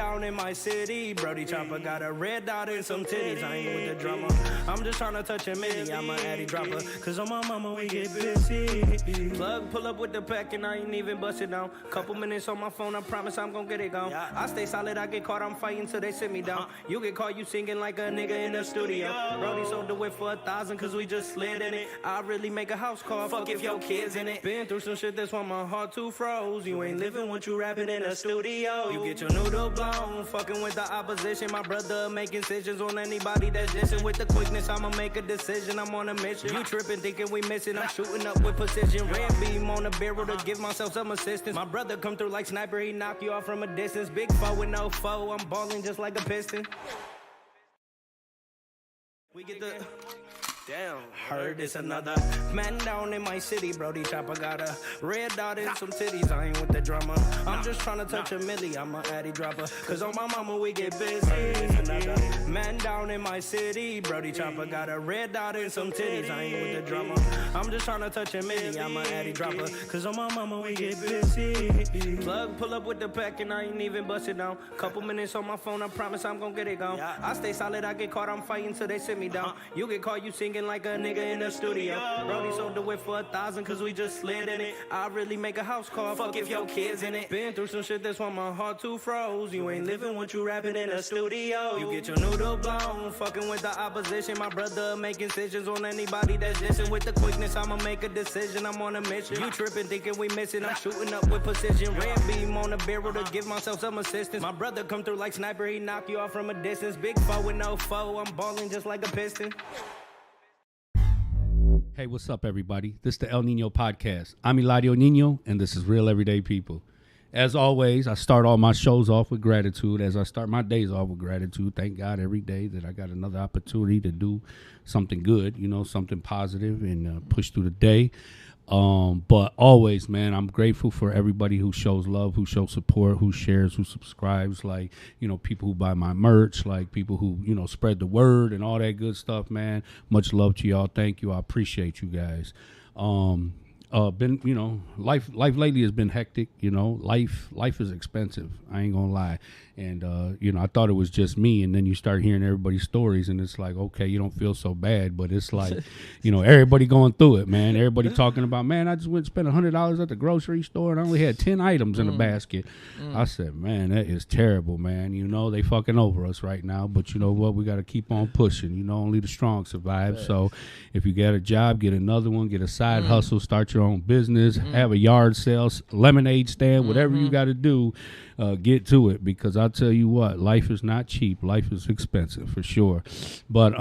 down in my city. Brody Chopper got a red dot and some titties. I ain't with the drama. I'm just tryna touch a milli. I'm a addy dropper. Cause on my mama we get busy. Plug pull up with the pack and I ain't even bust it down. Couple minutes on my phone, I promise I'm gon' get it gone. I stay solid, I get caught, I'm fighting till they sit me down. You get caught, you singing like a nigga in the studio. Brody sold the whip for 1,000 cause we just slid in it. I really make a house call, fuck if your kids in it. Been through some shit that's why my heart too froze. You ain't living what you rapping in a studio. You get your noodle blown, fucking with the opposition. My brother making decisions on anybody that's dissing. With the quickness, I'ma make a decision, I'm on a mission. You tripping, thinking we missing, I'm shooting up with precision. Red beam on the barrel to give myself some assistance. My brother come through like sniper, he knock you off from a distance. Big foe with no foe, I'm balling just like a piston. We get the... Damn, heard it's another man down in my city. Brody Chopper got a red dot and some titties. I ain't with the drama. I'm just tryna touch a milli. I'm a addy dropper. Cause on my mama we get busy. Another man down in my city. Brody Chopper got a red dot and some titties. I ain't with the drama. I'm just tryna touch a milli. I'm a addy dropper. Cause on my mama we get busy. Plug pull up with the pack and I ain't even bust it down. Couple minutes on my phone, I promise I'm gon' get it gone. I stay solid, I get caught, I'm fighting till they sit me down. You get caught, you singing like a nigga in the studio. Brody sold the whip for 1,000 cause we just slid in it. I really make a house call, fuck if your kids in it. Been through some shit that's why my heart too froze. You ain't living what you rapping in a studio. You get your noodle blown, fucking with the opposition. My brother making decisions on anybody that's dissing. With the quickness, I'ma make a decision, I'm on a mission. You tripping, thinking we missing, I'm shooting up with precision. Red beam on the barrel to give myself some assistance. My brother come through like sniper, he knock you off from a distance. Big foe with no foe, I'm balling just like a piston. Hey, what's up, everybody? This is the El Nino Podcast. I'm Eladio Nino, and this is Real Everyday People. As always, I start all my shows off with gratitude, as I start my days off with gratitude. Thank God every day that I got another opportunity to do something good, something positive and push through the day. But always, man, I'm grateful for everybody who shows love, who shows support, who shares, who subscribes, like, people who buy my merch, like people who, spread the word and all that good stuff, man. Much love to y'all. Thank you. I appreciate you guys. Life lately has been hectic. Life is expensive. I ain't gonna lie. And, I thought it was just me. And then you start hearing everybody's stories and it's like, okay, you don't feel so bad. But it's like, everybody going through it, man. Everybody talking about, man, I just went and spent $100 at the grocery store and I only had 10 items in the basket. I said, man, that is terrible, man. They fucking over us right now. But you know what? We got to keep on pushing. Only the strong survive. So if you got a job, get another one, get a side hustle, start your own business, have a yard sale, lemonade stand, whatever you got to do. Get to it, because I'll tell you what, life is not cheap. Life is expensive for sure. But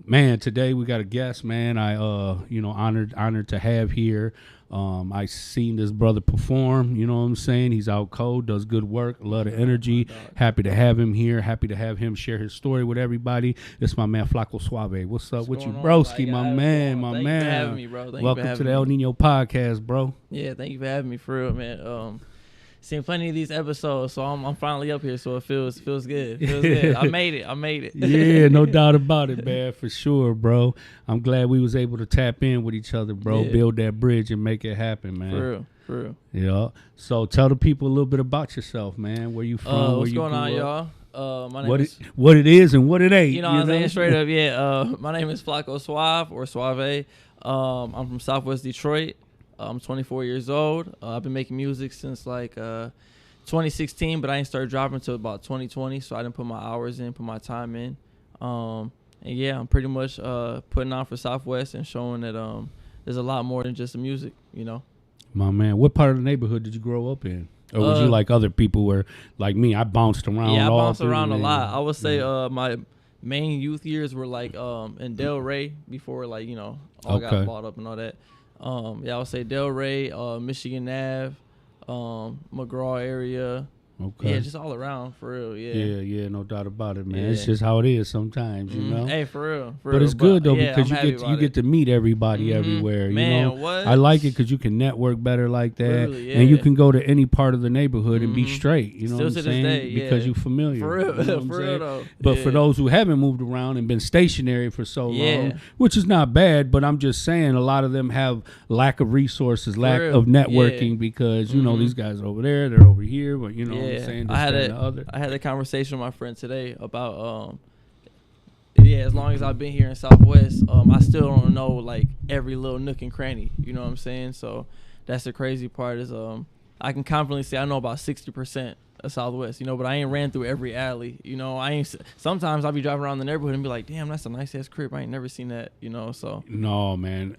man, today we got a guest, man. I honored to have here. I seen this brother perform, you know what I'm saying? He's out cold, does good work, a lot of energy. Happy to have him here. Happy to have him share his story with everybody. It's my man Flacko Suave. What's up with you, broski, my man, my man. Thank you for having me, bro. Welcome to the El Nino Podcast, bro. Yeah, thank you for having me, for real, man. Seen plenty of these episodes, so I'm finally up here, so it feels good. Feels good. I made it. Yeah, no doubt about it, man, for sure, bro. I'm glad we was able to tap in with each other, bro. Yeah. Build that bridge and make it happen, man. For real. Yeah. So tell the people a little bit about yourself, man. Where you from? What's going on, y'all? My name is what it is and what it ain't. I'm saying straight up, yeah. My name is Flacko Suave or Suave. I'm from Southwest Detroit. I'm 24 years old. I've been making music since 2016, but I didn't start dropping until about 2020, so I didn't put my hours in, put my time in. And yeah, I'm pretty much putting on for Southwest and showing that there's a lot more than just the music, My man, what part of the neighborhood did you grow up in? Or was you like other people where, like me, I bounced around? Yeah, I bounced around a lot. I would say my main youth years were in Delray before all got bought up and all that. I would say Delray, Michigan Ave, McGraw area. Okay. Yeah, just all around, for real, yeah. Yeah, no doubt about it, man. Yeah. It's just how it is sometimes, you know? Hey, for real. But it's good, though, because you get to meet everybody everywhere, man, what? I like it because you can network better like that, really, and you can go to any part of the neighborhood and be straight, you know Still what I'm to saying? This day, because you're familiar. For real, you know for real, though. But for those who haven't moved around and been stationary for so long, which is not bad, but I'm just saying a lot of them have lack of resources, lack of networking because, these guys are over there, they're over here, but, what I'm saying? This, I had that, and the other. I had a conversation with my friend today about as long as I've been here in Southwest, I still don't know like every little nook and cranny. You know what I'm saying? So that's the crazy part is I can confidently say I know about 60% of Southwest, but I ain't ran through every alley. Sometimes I'll be driving around the neighborhood and be like, damn, that's a nice ass crib. I ain't never seen that, so. No, man.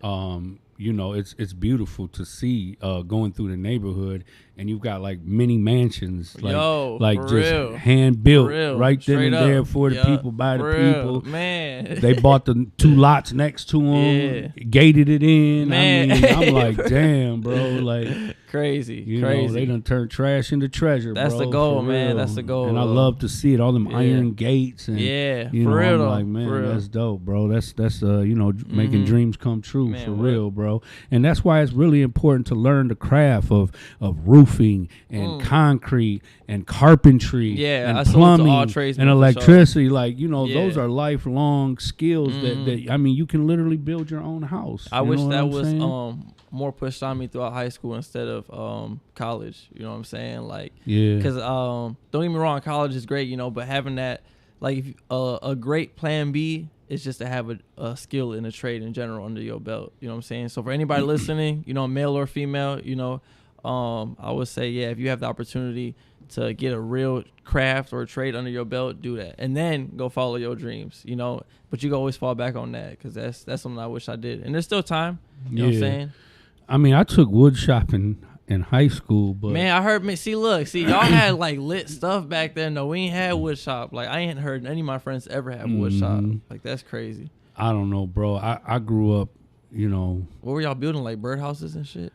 It's beautiful to see going through the neighborhood, and you've got like mini mansions, like just real. hand built right then Straight and up. there for the people, by the people. Man, they bought the 2 lots next to them, gated it in. Man. I mean, I'm like, damn, bro, like crazy. They done turned trash into treasure. That's bro, the goal, for man. real. That's the goal. And I love to see it, all them iron gates, and for real, I'm though. like, man, For real. that's dope, bro. That's making dreams come true, Man, for what? real, bro. And that's why it's really important to learn the craft of roofing and concrete and carpentry and I salute to all plumbing tradesmen and for electricity. Like, Yeah. those are lifelong skills that I mean, you can literally build your own house. I You wish know what that I'm was saying? more pushed on me throughout high school instead of college. You know what I'm saying? Like, Yeah. because don't get me wrong, college is great, but having that, like, if, a great plan B is just to have a skill in a trade in general under your belt. You know what I'm saying? So for anybody listening, male or female, I would say, if you have the opportunity to get a real craft or a trade under your belt, do that, and then go follow your dreams. But you can always fall back on that because that's something I wish I did. And there's still time. You know what I'm saying? I mean, I took wood shopping in high school, but Man, I heard. See, y'all had like lit stuff back then. No, we ain't had wood shop. Like, I ain't heard any of my friends ever have wood shop. Like, that's crazy. I don't know, bro. I grew up, What were y'all building, like birdhouses and shit?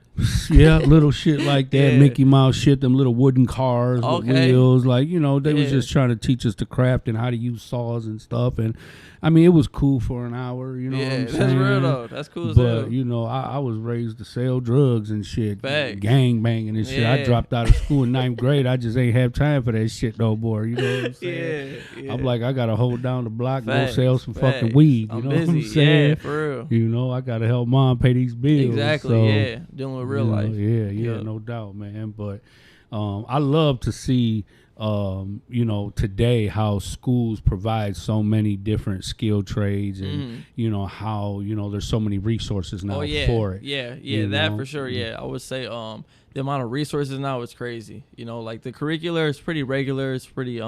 yeah, little shit like that, Yeah. Mickey Mouse shit, them little wooden cars with Okay. wheels. Like, they was Yeah. just trying to teach us the craft and how to use saws and stuff. And I mean, it was cool for an hour, what I'm that's saying? real though. That's cool as But, hell. I was raised to sell drugs and shit, Facts. gang banging and shit. I Yeah. dropped out of school in 9th grade. I just ain't have time for that shit no more. You know what I'm saying? Yeah. I'm like, I got to hold down the block, Facts. go sell some fucking Facts. weed. You I'm know busy. what I'm saying? Yeah, for real. I got to help mom pay these bills. Exactly. So, Yeah, dealing with real life. Yeah, no doubt, man. But I love to see, today how schools provide so many different skill trades and, how, there's so many resources now for it. Yeah, that for sure. Yeah, I would say the amount of resources now is crazy. Like the curricular is pretty regular. It's pretty,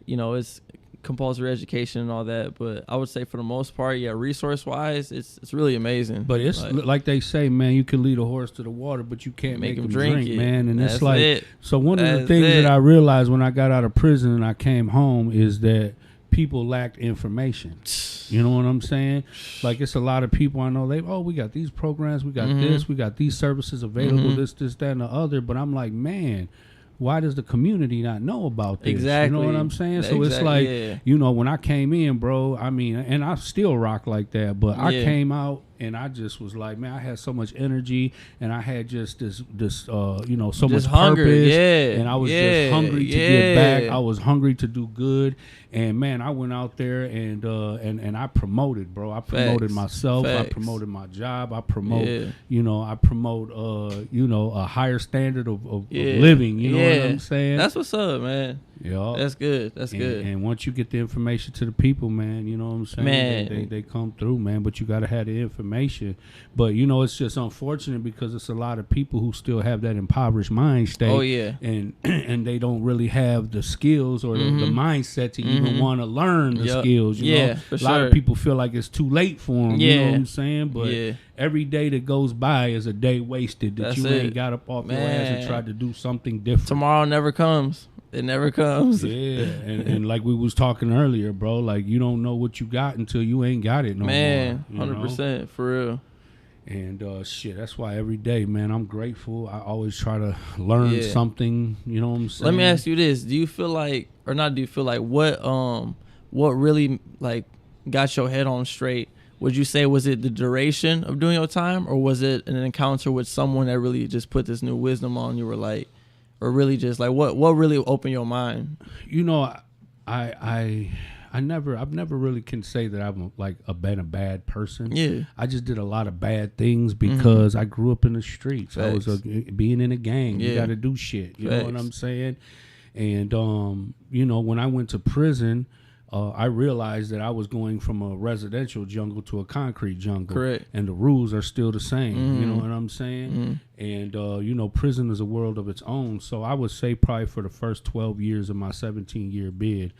it's compulsory education and all that. But I would say for the most part, resource-wise, it's really amazing. But it's like they say, man, you can lead a horse to the water, but you can't make him drink, it. man. And That's it's like, it. so one of the That's things it. that I realized when I got out of prison and I came home is that people lacked information. You know what I'm saying? Like, it's a lot of people I know, we got these programs, we got this, we got these services available, this, that, and the other. But I'm like, man, why does the community not know about this? Exactly. You know what I'm saying? So it's like, when I came in, bro, I mean, and I still rock like that, but I came out and I just was like, man, I had so much energy and I had just this so much hunger, purpose. And I was just hungry to get back. I was hungry to do good. And man, I went out there and I promoted, bro. I promoted myself. I promoted my job. I promote, I promote, a higher standard of living. You know what I'm saying? That's what's up, man. Yeah, that's good. That's good. And once you get the information to the people, man, you know what I'm saying? Man, they come through, man. But you got to have the information. But it's just unfortunate because it's a lot of people who still have that impoverished mind state. Oh yeah, and they don't really have the skills or the mindset to even want to learn the skills. You know? For a lot of people feel like it's too late for them. You know what I'm saying? But every day that goes by is a day wasted that ain't got up off your ass and tried to do something different. Tomorrow never comes. It never comes. Yeah, and like we was talking earlier, bro, like you don't know what you got until you ain't got it no more. 100%, for real. And that's why every day, man, I'm grateful. I always try to learn something, you know what I'm saying? Let me ask you this. Do you feel like what really like got your head on straight? Would you say was it the duration of doing your time, or was it an encounter with someone that really just put this new wisdom on you, or like, or really just like what really opened your mind? I I've never really can say that I'm like been a bad person. Yeah. I just did a lot of bad things because I grew up in the streets. Facts. I was being in a gang. You Yeah. got to do shit. You know what Facts. I'm saying? And you know, when I went to prison, I realized that I was going from a residential jungle to a concrete jungle. Correct. And the rules are still the same. You know what I'm saying? And, you know, prison is a world of its own. So I would say probably for the first 12 years of my 17-year bid,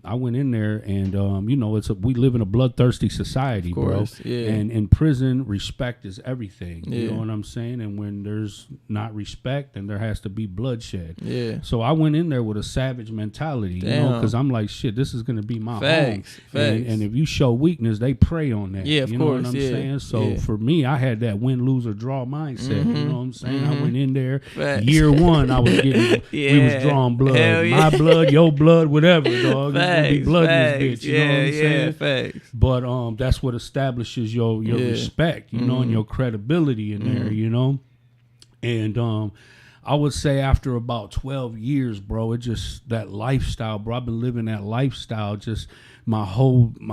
I went in there and, you know, we live in a bloodthirsty society, Of course, bro. yeah. And in prison, respect is everything. You Yeah. know what I'm saying? And when there's not respect, then there has to be bloodshed. Yeah. So I went in there with a savage mentality, you know, because I'm like, shit, this is going to be my home. Facts. And if you show weakness, they prey on that. Yeah, of you know course, what I'm yeah, saying? So yeah. for me, I had that win, lose, or draw mindset. You know what I'm saying? I went in there. Facts. Year one, I was getting, we was drawing blood. Hell yeah. My blood, your blood, whatever, dog. It's going to be Facts, blood in facts. this bitch. You know what I'm saying? Facts. But that's what establishes your respect, you know, and your credibility in there, you know. And I would say after about 12 years, bro, it just that lifestyle, bro. I've been living that lifestyle just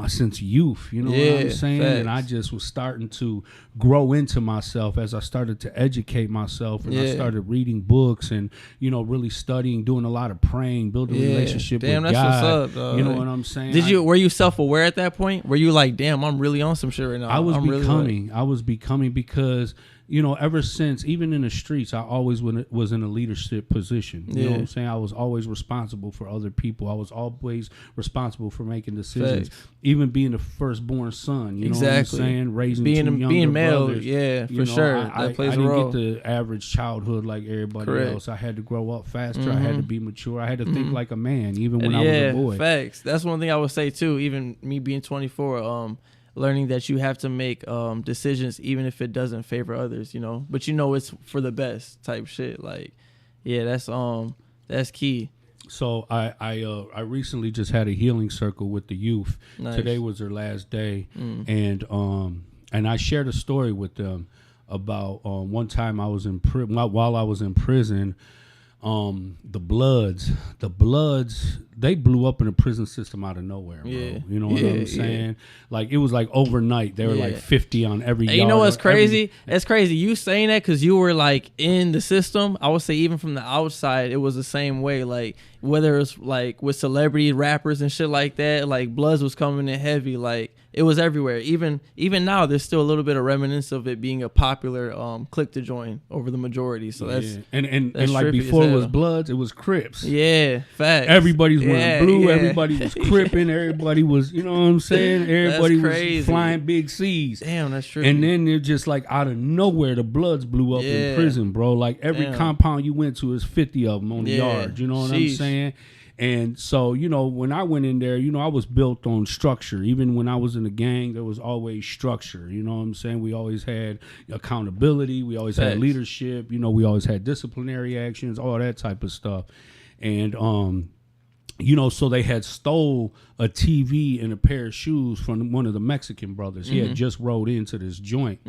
since youth, you know what I'm saying? Facts. And I just was starting to grow into myself as I started to educate myself, and I started reading books and, you know, really studying, doing a lot of praying, building a relationship Damn, with that's God. what's up, dog. You know what I'm saying? Were you self-aware at that point? Were you like, damn, I'm really on some shit right now? I was really becoming because, you know, ever since, even in the streets, I always was in a leadership position. You know what I'm saying? I was always responsible for other people. I was always responsible for making decisions. Facts. Even being the firstborn son, you know what I'm saying? Raising two younger being male, brothers. yeah, You for know, sure. I That plays a didn't role. get the average childhood like everybody Correct. else. I had to grow up faster. I had to be mature. I had to think like a man, even when I was Yeah, a boy. facts. That's one thing I would say too. Even me being 24, learning that you have to make decisions even if it doesn't favor others, you know. But you know it's for the best type shit. Like, yeah, that's key. So I recently just had a healing circle with the youth. Nice. Today was their last day, and I shared a story with them about one time I was in while I was in prison. The Bloods, they blew up in the prison system out of nowhere, bro. Yeah. You know what I'm saying? Like, it was like overnight. They were like 50 on every yard. You know what's crazy? It's crazy. You saying that because you were like in the system. I would say even from the outside, it was the same way. Like, whether it's like with celebrity rappers and shit like that, like Bloods was coming in heavy. Like, it was everywhere. Even now, there's still a little bit of remnants of it being a popular clique to join over the majority. So that's and that's like trippy before as it was hell. Bloods, it was Crips. Yeah, facts. Everybody's wearing blue. yeah. Everybody was cripping. Everybody was, you know what I'm saying? Everybody was crazy. flying big C's. Damn, that's true. And then they're just like out of nowhere, the Bloods blew up in prison, bro. Like every compound you went to is 50 of them on the yard. You know what I'm saying? And so, you know, when I went in there, you know, I was built on structure. Even when I was in the gang, there was always structure. You know what I'm saying? We always had accountability. We always had leadership. You know, we always had disciplinary actions, all that type of stuff. And, you know, so they had stole a TV and a pair of shoes from one of the Mexican brothers. He had just rode into this joint.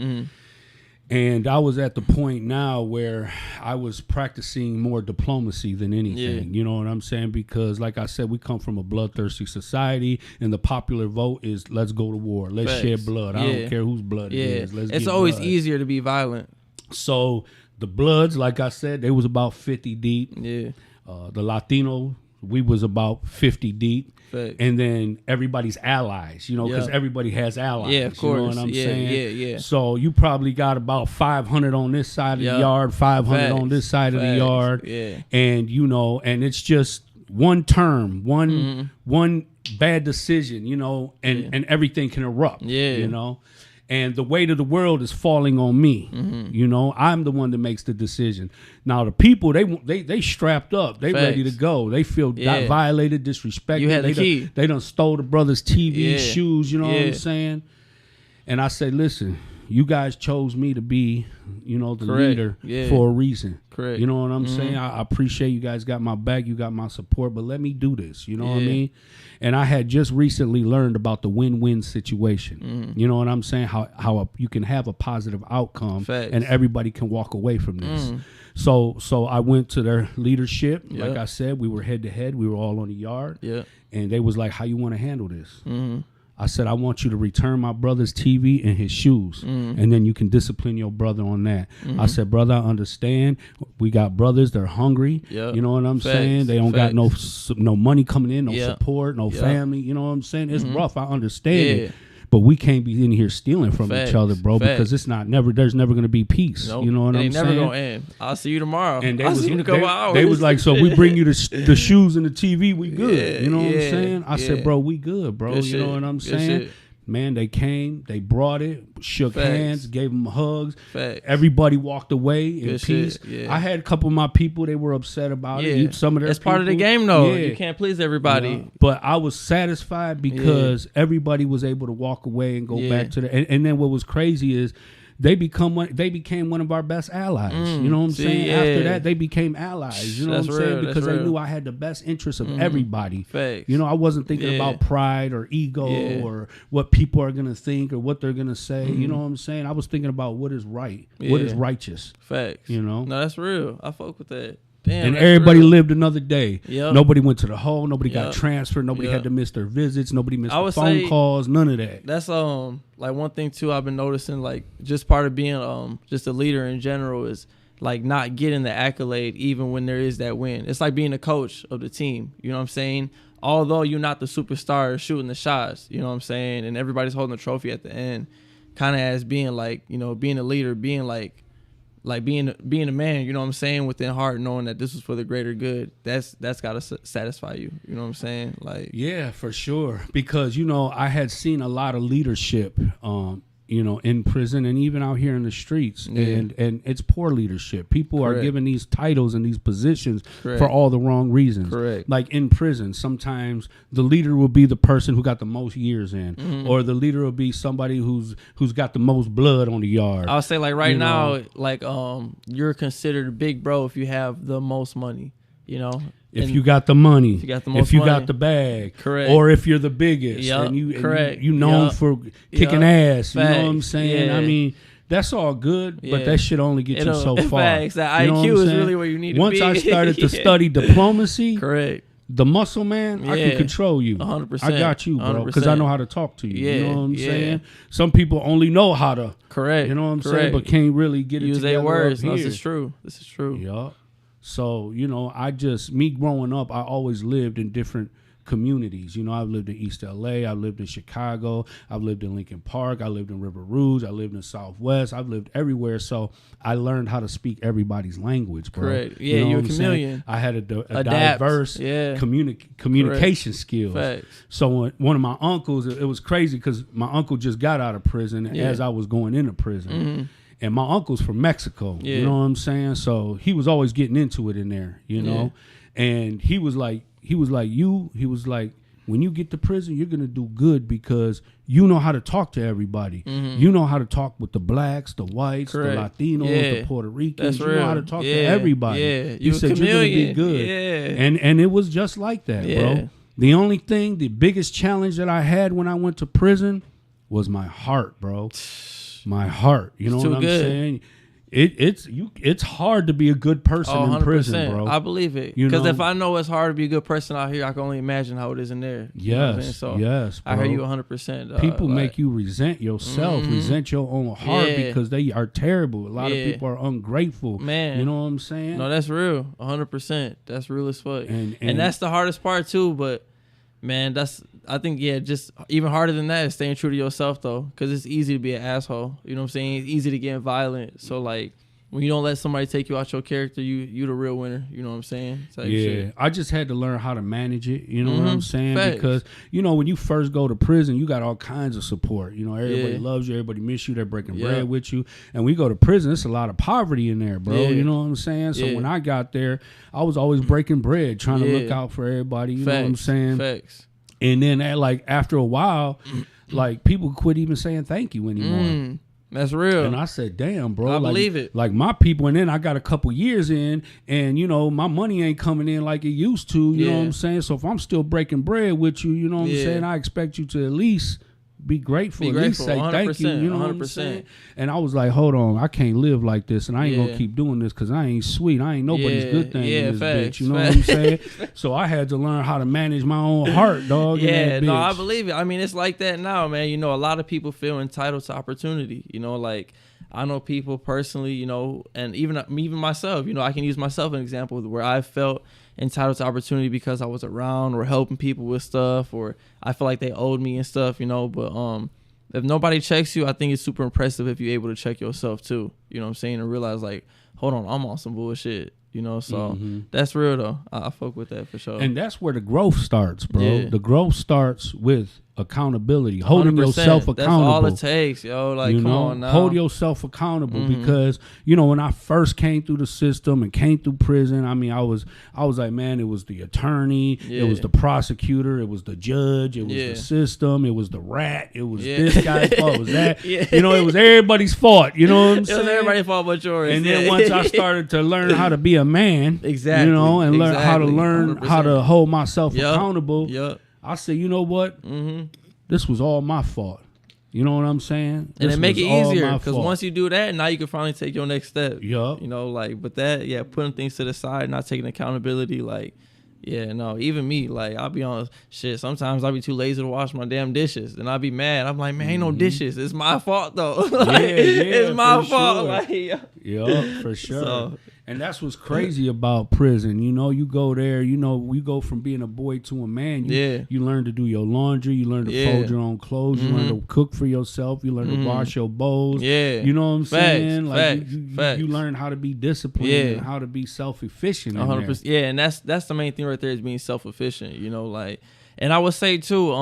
And I was at the point now where I was practicing more diplomacy than anything. You know what I'm saying? Because, like I said, we come from a bloodthirsty society, and the popular vote is let's go to war. Let's shed blood. I don't care whose blood it is. It's always easier to be violent. So the Bloods, like I said, they was about 50 deep. Yeah. The Latino, we was about 50 deep. Facts. And then everybody's allies, you know, because everybody has allies. Yeah, of course. You know what I'm saying? Yeah. So you probably got about 500 on this side of the yard, 500 on this side of the yard. Yeah. And, you know, and it's just one term, one bad decision, you know, and everything can erupt, you know. And the weight of the world is falling on me. You know, I'm the one that makes the decision. Now the people, they strapped up. They ready to go. They feel got violated, disrespected. You had the key. They done stole the brother's TV, shoes. You know what I'm saying? And I say, listen, you guys chose me to be, you know, the leader for a reason. Correct. You know what I'm saying? I appreciate you guys got my back. You got my support, but let me do this. You know what I mean? And I had just recently learned about the win-win situation. You know what I'm saying? How you can have a positive outcome and everybody can walk away from this. So I went to their leadership. Yeah. Like I said, we were head to head. We were all on the yard. Yeah. And they was like, how you want to handle this? Mm-hmm. I said, I want you to return my brother's TV and his shoes, and then you can discipline your brother on that. I said, brother, I understand. We got brothers. They're hungry. Yep. You know what I'm saying? They don't got no money coming in, no Yep. support, no Yep. family. You know what I'm saying? It's rough. I understand Yeah. it. But we can't be in here stealing from Facts. each other, bro, Facts. because it's not never. There's never going to be peace. Nope. You know what it I'm ain't saying? never gonna end. I'll see you tomorrow. And I'll see you in a couple hours. they was like, so we bring you the shoes and the TV, we good. Yeah, you know what I'm yeah, saying? I said, yeah. bro, we good, bro. Good you shit. know what I'm Good saying? shit. Man, they came, they brought it, shook Facts. hands, gave them hugs. Facts. Everybody walked away in Good peace. shit, yeah. I had a couple of my people, they were upset about it. Some of their It's part of the people- game, though. Yeah. You can't please everybody. Yeah. But I was satisfied because everybody was able to walk away and go back to the. And then what was crazy is they became one of our best allies. You know what I'm saying? yeah. After that, they became allies. You know That's what I'm saying? real, Because that's they knew real. I had the best interests of everybody. Facts. You know, I wasn't thinking Yeah. about pride or ego Yeah. or what people are gonna think or what they're gonna say. You know what I'm saying? I was thinking about what is right, what is Yeah. righteous. Facts. You know? No, that's real. I fuck with that. Damn. And that's everybody real. lived another day. Yep. Nobody went to the hole. Nobody got Yep. transferred. Nobody Yep. had to miss their visits. Nobody missed I the would phone say calls. None of that. That's like one thing too I've been noticing, like just part of being just a leader in general is like not getting the accolade even when there is that win. It's like being a coach of the team. You know what I'm saying? Although you're not the superstar shooting the shots, you know what I'm saying, and everybody's holding the trophy at the end, kind of as being like, you know, being a leader, being like being a man, you know what I'm saying, within heart, knowing that this was for the greater good. That's got to satisfy you. You know what I'm saying? Like, Yeah, for sure. Because, you know, I had seen a lot of leadership, you know, in prison and even out here in the streets. Yeah. And it's poor leadership. People are Correct. given these titles and these positions Correct. for all the wrong reasons. Correct. Like in prison, sometimes the leader will be the person who got the most years in, or the leader will be somebody who's got the most blood on the yard. I'll say like right You now, know. like you're considered a big bro if you have the most money, you know. If And you got the money, you got the if most you money. got the bag, Correct. or if you're the biggest, Yup, and correct. you known Yup, for kicking yup. ass. You know what I'm Facts, saying? yeah. I mean, that's all good, but Yeah. that shit only get you It'll- so far. facts. That You know what IQ I'm is saying? really where you need to Once be. I started to Yeah. study diplomacy, correct. the muscle man, I Yeah. can control you. 100%. I got you, bro, because I 100%. know how to talk to you. You Yeah, know what I'm yeah. saying? Some people only know how to, Correct. you know what I'm correct. saying, but can't really get it use together their words. up No, here. this is true. This is true. Yup. So, you know, me growing up, I always lived in different communities. You know, I've lived in East LA, I've lived in Chicago, I've lived in Lincoln Park, I lived in River Rouge, I lived in Southwest, I've lived everywhere. So I learned how to speak everybody's language, bro. Correct. Yeah, know you're what a I'm saying? chameleon. I had a Adapt. diverse Yeah. communication skills. Facts. So one of my uncles, it was crazy because my uncle just got out of prison as I was going into prison. And my uncle's from Mexico. Yeah. You know what I'm saying? So he was always getting into it in there, you know? And he was like, when you get to prison, you're going to do good because you know how to talk to everybody. You know how to talk with the blacks, the whites, Correct. the Latinos, Yeah. the Puerto Ricans. That's You know how to real. talk Yeah. to everybody. Yeah. He You a said you're going to be chameleon. good. Yeah. And it was just like that, Yeah. bro. The only thing, the biggest challenge that I had when I went to prison was my heart, bro. My heart. You know It's what too I'm good. saying? It's hard to be a good person Oh, in prison, bro. I believe it. You Because know? if I know it's hard to be a good person out here, I can only imagine how it is in there. You know what I'm saying? Yes, So yes, bro. I hear you 100%. People make you resent yourself, resent your own heart Yeah. because they are terrible. A lot of Yeah. people are ungrateful. Man. You know what I'm saying? No, that's real. 100%. That's real as fuck. And- And that's the hardest part too. But man, I think just even harder than that is staying true to yourself though, because it's easy to be an asshole. You know what I'm saying? It's easy to get violent. So like when you don't let somebody take you out your character, you the real winner. You know what I'm saying? Type Yeah, shit. I just had to learn how to manage it. You know what I'm saying? Facts. Because when you first go to prison, you got all kinds of support. You know, everybody Yeah. loves you, everybody miss you, they're breaking Yeah. bread with you. And we go to prison, it's a lot of poverty in there, bro. Yeah. You know what I'm saying? So Yeah. when I got there, I was always breaking bread, trying to look Yeah. out for everybody. You Facts. know what I'm saying? Facts. And then after a while, like people quit even saying thank you anymore. That's real. And I said, damn, bro. I like, believe it. Like my people, and then I got a couple years in, and, my money ain't coming in like it used to. You know what I'm saying? So if I'm still breaking bread with you, you know what I'm Yeah. saying? I expect you to at least be grateful. Be At least grateful, say thank you. 100%, You know what I'm 100%. saying? And I was like, hold on, I can't live like this, and I ain't gonna keep doing this because I ain't sweet. I ain't nobody's good thing in this bitch. You know what I'm saying? So I had to learn how to manage my own heart, dog. in Yeah, that no, bitch. I believe it. I mean, it's like that now, man. You know, a lot of people feel entitled to opportunity. You know, like I know people personally, you know, and even myself, you know, I can use myself as an example where I felt entitled to opportunity because I was around or helping people with stuff, or I feel like they owed me and stuff, you know. But if nobody checks you, I think it's super impressive if you're able to check yourself too. You know what I'm saying? And realize like, hold on, I'm on some bullshit. You know, so that's real though. I fuck with that for sure. And that's where the growth starts, bro. Yeah. The growth starts with accountability, holding 100%. yourself accountable. That's all it takes, yo. Like, you come know, on now. hold yourself accountable because you know when I first came through the system and came through prison, I mean, I was like, man, it was the attorney, it was the prosecutor, it was the judge, it was the system, it was the rat, it was this guy's fault, it was that. You know, it was everybody's fault. You know what I'm saying? It was everybody's fault but yours. And then once I started to learn how to be a man, exactly, you know, and learn how to 100%. hold myself accountable. Yep. I said, you know what? This was all my fault. You know what I'm saying? And This it make it was all easier my because fault. once you do that, now you can finally take your next step. Yup. You know, like, but that, putting things to the side, not taking accountability, like, no, even me, like, I'll be on shit. Sometimes I'll be too lazy to wash my damn dishes, and I'll be mad. I'm like, man, ain't no dishes. It's my fault though. Like, it's my fault. Sure. Like, yeah, for sure. So, and that's what's crazy about prison. You know, you go there, you know, you go from being a boy to a man. You learn to do your laundry. You learn to fold your own clothes. You learn to cook for yourself. You learn to wash your bowls. You know what I'm saying? Like you learn how to be disciplined and how to be self-efficient. 100%. Yeah, and that's the main thing right there is being self-efficient. You know, like, and I would say too,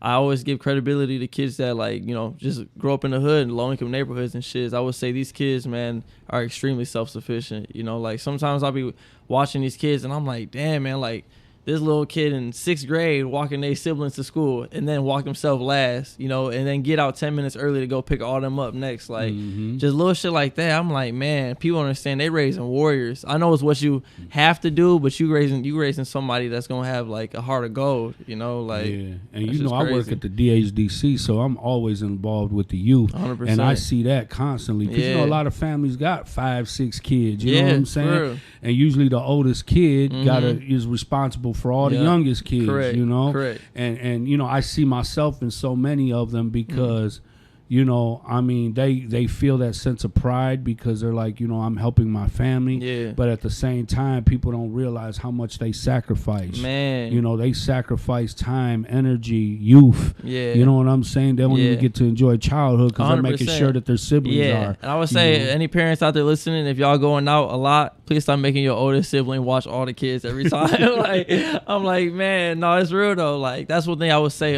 I always give credibility to kids that, like, you know, just grow up in the hood and low-income neighborhoods and shit. I would say these kids, man, are extremely self-sufficient. You know, like, sometimes I'll be watching these kids and I'm like, damn, man, like, this little kid in 6th grade walking their siblings to school and then walk himself last, you know, and then get out 10 minutes early to go pick all them up next. Like, just little shit like that. I'm like, man, people understand they raising warriors. I know it's what you have to do, but you raising somebody that's going to have, like, a heart of gold, you know, like. Yeah, and you know, I work at the DHDC, so I'm always involved with the youth. 100%. And I see that constantly because, you know, a lot of families got 5, 6 kids, you know what I'm saying? And usually the oldest kid is responsible for all the youngest kids, you know? Correct. And you know, I see myself in so many of them because, you know, I mean, they feel that sense of pride because they're like, you know, I'm helping my family. Yeah. But at the same time, people don't realize how much they sacrifice. Man. You know, they sacrifice time, energy, youth. Yeah. You know what I'm saying? They don't even get to enjoy childhood because they're making sure that their siblings are. And I would say, any parents out there listening, if y'all going out a lot, please stop making your oldest sibling watch all the kids every time. Like, I'm like, man, no, it's real though. Like, that's one thing I would say,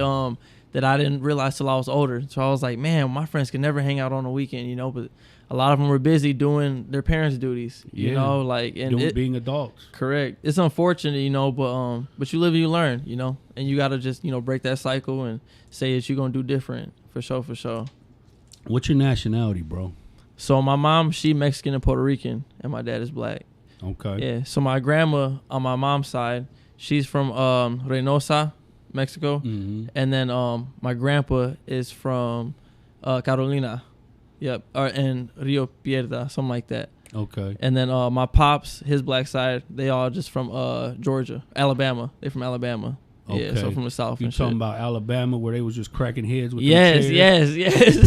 that I didn't realize till I was older. So I was like, man, my friends can never hang out on the weekend, you know, but a lot of them were busy doing their parents' duties, you know, like, and being adults. Correct. It's unfortunate, you know, but you live and you learn, you know, and you got to just, you know, break that cycle and say that you're going to do different for sure. What's your nationality, bro? So my mom, she Mexican and Puerto Rican, and my dad is black. Okay. Yeah. So my grandma on my mom's side, she's from Reynosa, Mexico, and then my grandpa is from Carolina, and Rio Piedra, something like that. Okay. And then my pops, his black side, they all just from Georgia, Alabama. They're from Alabama. Okay. Yeah, so from the South. You talking about Alabama where they was just cracking heads with yes,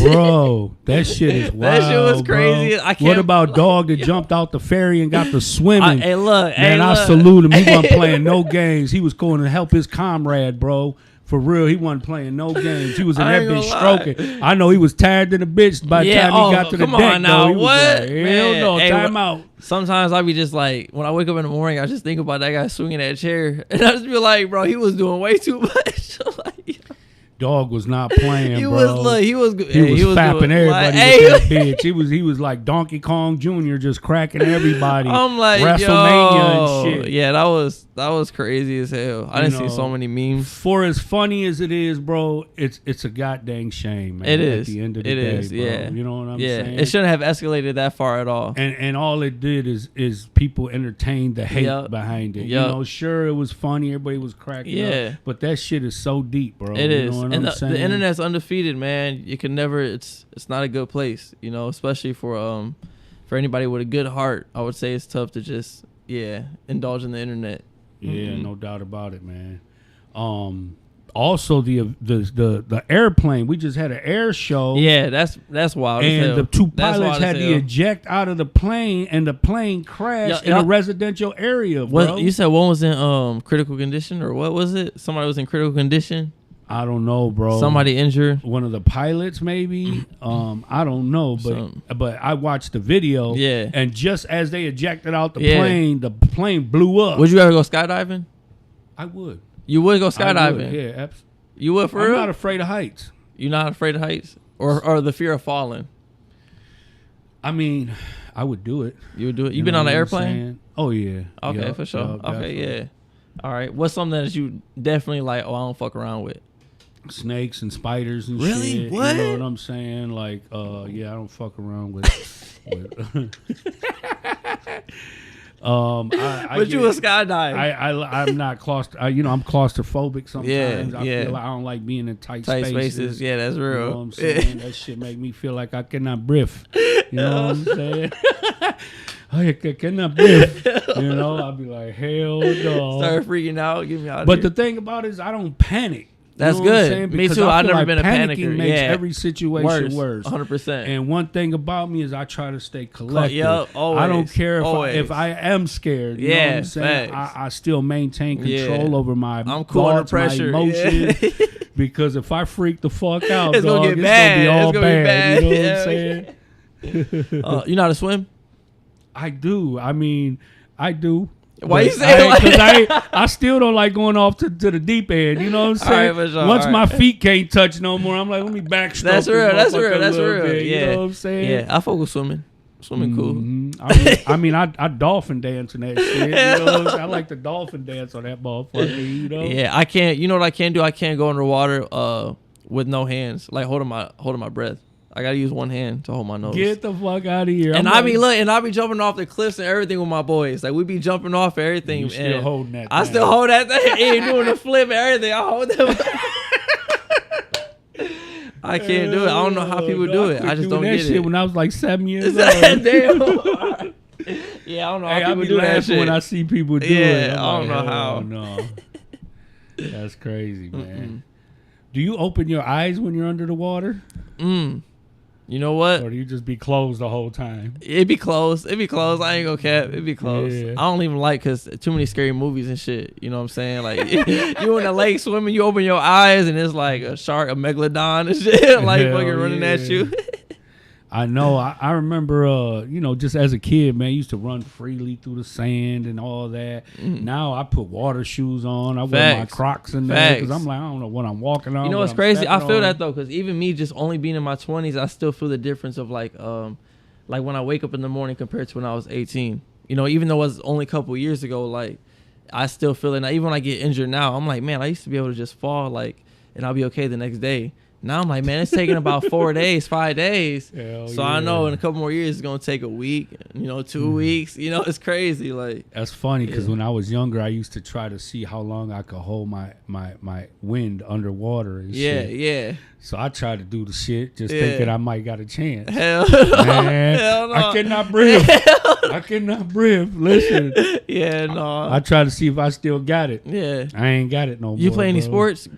bro, that shit is wild. That shit was crazy. Bro. What about dog that jumped out the ferry and got to swimming? Hey, look. I salute him. He wasn't playing no games. He was going to help his comrade, bro. For real, he wasn't playing no games. He was in that bitch stroking. I know he was tired than a bitch by the time he got to the deck. Come on now, what? Like, hell no, time out. Sometimes I be just like, when I wake up in the morning, I just think about that guy swinging that chair. And I just be like, bro, he was doing way too much. Like, dog was not playing, he bro. He was fapping everybody with that bitch. He was like Donkey Kong Jr. just cracking everybody. I'm like, WrestleMania and shit. Yeah, that was crazy as hell. I didn't see so many memes. For as funny as it is, bro, it's a goddamn shame, man. It is. At the end of the day, bro. Yeah. You know what I'm saying? It shouldn't have escalated that far at all. And all it did is people entertained the hate behind it. You know, sure, it was funny. Everybody was cracking up. But that shit is so deep, bro. It is. what and I'm saying? the internet's undefeated, man. You can never. It's not a good place, you know, especially for anybody with a good heart. I would say it's tough to just indulge in the internet. Yeah, no doubt about it, man. Also the airplane. We just had an air show. Yeah, that's wild. And as hell. the two That's pilots wild had as to hell. eject out of the plane, and the plane crashed in a residential area, bro. What you said? One was in critical condition, or what was it? Somebody was in critical condition. I don't know, bro. Somebody injured. One of the pilots, maybe. I don't know, but I watched the video. Yeah. And just as they ejected out the plane blew up. Would you ever go skydiving? I would. You would go I skydiving. would, yeah, absolutely. You would for I'm real? not afraid of heights. You're not afraid of heights, or the fear of falling? I mean, I would do it. You would do it. You You been know on an what I'm airplane? saying? Oh yeah. Okay, Yup, for sure. yup, Okay, definitely. yeah. All right. What's something that you definitely like? Oh, I don't fuck around with. Snakes and spiders and Really? shit. What? You know what I'm saying? Like, yeah, I don't fuck around with. But you a skydive? I'm not I'm claustrophobic sometimes. Yeah, I yeah. feel like I don't like being in tight Tight spaces. spaces. Yeah, that's real. You know what I'm saying? That shit make me feel like I cannot breathe. You know what I'm saying? I cannot breathe. You know, I'll be like, hell no. Start freaking out. Get me out. But of here. the thing about it is I don't panic. That's You know what I'm good. saying? Me Because too. I I've feel never like been a panicking panicker. makes Yeah. every situation worse. 100%. And one thing about me is I try to stay collected. Yup, always. I don't care Always. if I am scared. You know what I'm saying? facts. I still maintain control Yeah. over my I'm cool under thoughts, pressure. my emotions. Yeah. Because if I freak the fuck out, It's gonna dog, get it's bad. gonna be all It's gonna be bad. You know bad. what I'm saying? You know how to swim? I do. I mean, I do. Why But you say like Because I still don't like going off to the deep end. You know what I'm All right, saying? for sure, Once all my right. feet can't touch no more, I'm like, let me backstroke. That's this real. That's motherfucker real. a That's little real. bit, Yeah. You know what I'm saying? Yeah, I fuck with swimming. Swimming cool. Mhm. I dolphin dance and that shit. You know what I'm saying? I like the dolphin dance on that motherfucker. You know? Yeah, I can't. You know what I can't do? I can't go underwater with no hands, like holding my breath. I gotta use one hand to hold my nose. Get the fuck out of here. And I'm I like, be jumping off the cliffs and everything with my boys. Like we be jumping off everything. You still and holding that I thing. still hold that thing. Ain't doing the flip and everything. I hold them. I can't do it. I don't know how people do it. I just don't that get shit it. when I was like 7 years old. Damn. Yeah, I don't know how Hey, I people be do that laughing shit. when I see people do Yeah, it. I'm I don't like, know how. hell No, that's crazy, man. Do you open your eyes when you're under the water, You know what? or do you just be closed the whole time? It be closed. It be closed. I ain't gonna cap. It be closed. Yeah. I don't even like because too many scary movies and shit. You know what I'm saying? Like you in the lake swimming, you open your eyes and it's like a shark, a megalodon and shit, like Hell fucking running at yeah. you. I know. I remember, just as a kid, man, I used to run freely through the sand and all that. Now I put water shoes on. I wear my Facts. Crocs in there because Facts. I'm like, I don't know what I'm walking on. You know what what's I'm crazy? I stepping feel on. that though, because even me just only being in my 20s, I still feel the difference of like when I wake up in the morning compared to when I was 18. You know, even though it was only a couple years ago, like I still feel it. Now, even when I get injured now, I'm like, man, I used to be able to just fall and I'll be okay the next day. Now I'm like, man, it's taking about 4 days, 5 days. Hell So I know yeah. in a couple more years it's gonna take a week, 2 weeks. You know, it's crazy. Like That's funny because Yeah. when I was younger, I used to try to see how long I could hold my wind underwater and yeah, shit. yeah. So I tried to do the shit just Yeah. thinking I might got a chance. Hell, Man, hell no. I cannot breathe. I cannot breathe. Listen, Yeah, no. I try to see if I still got it. Yeah. I ain't got it no more. You play any bro. sports?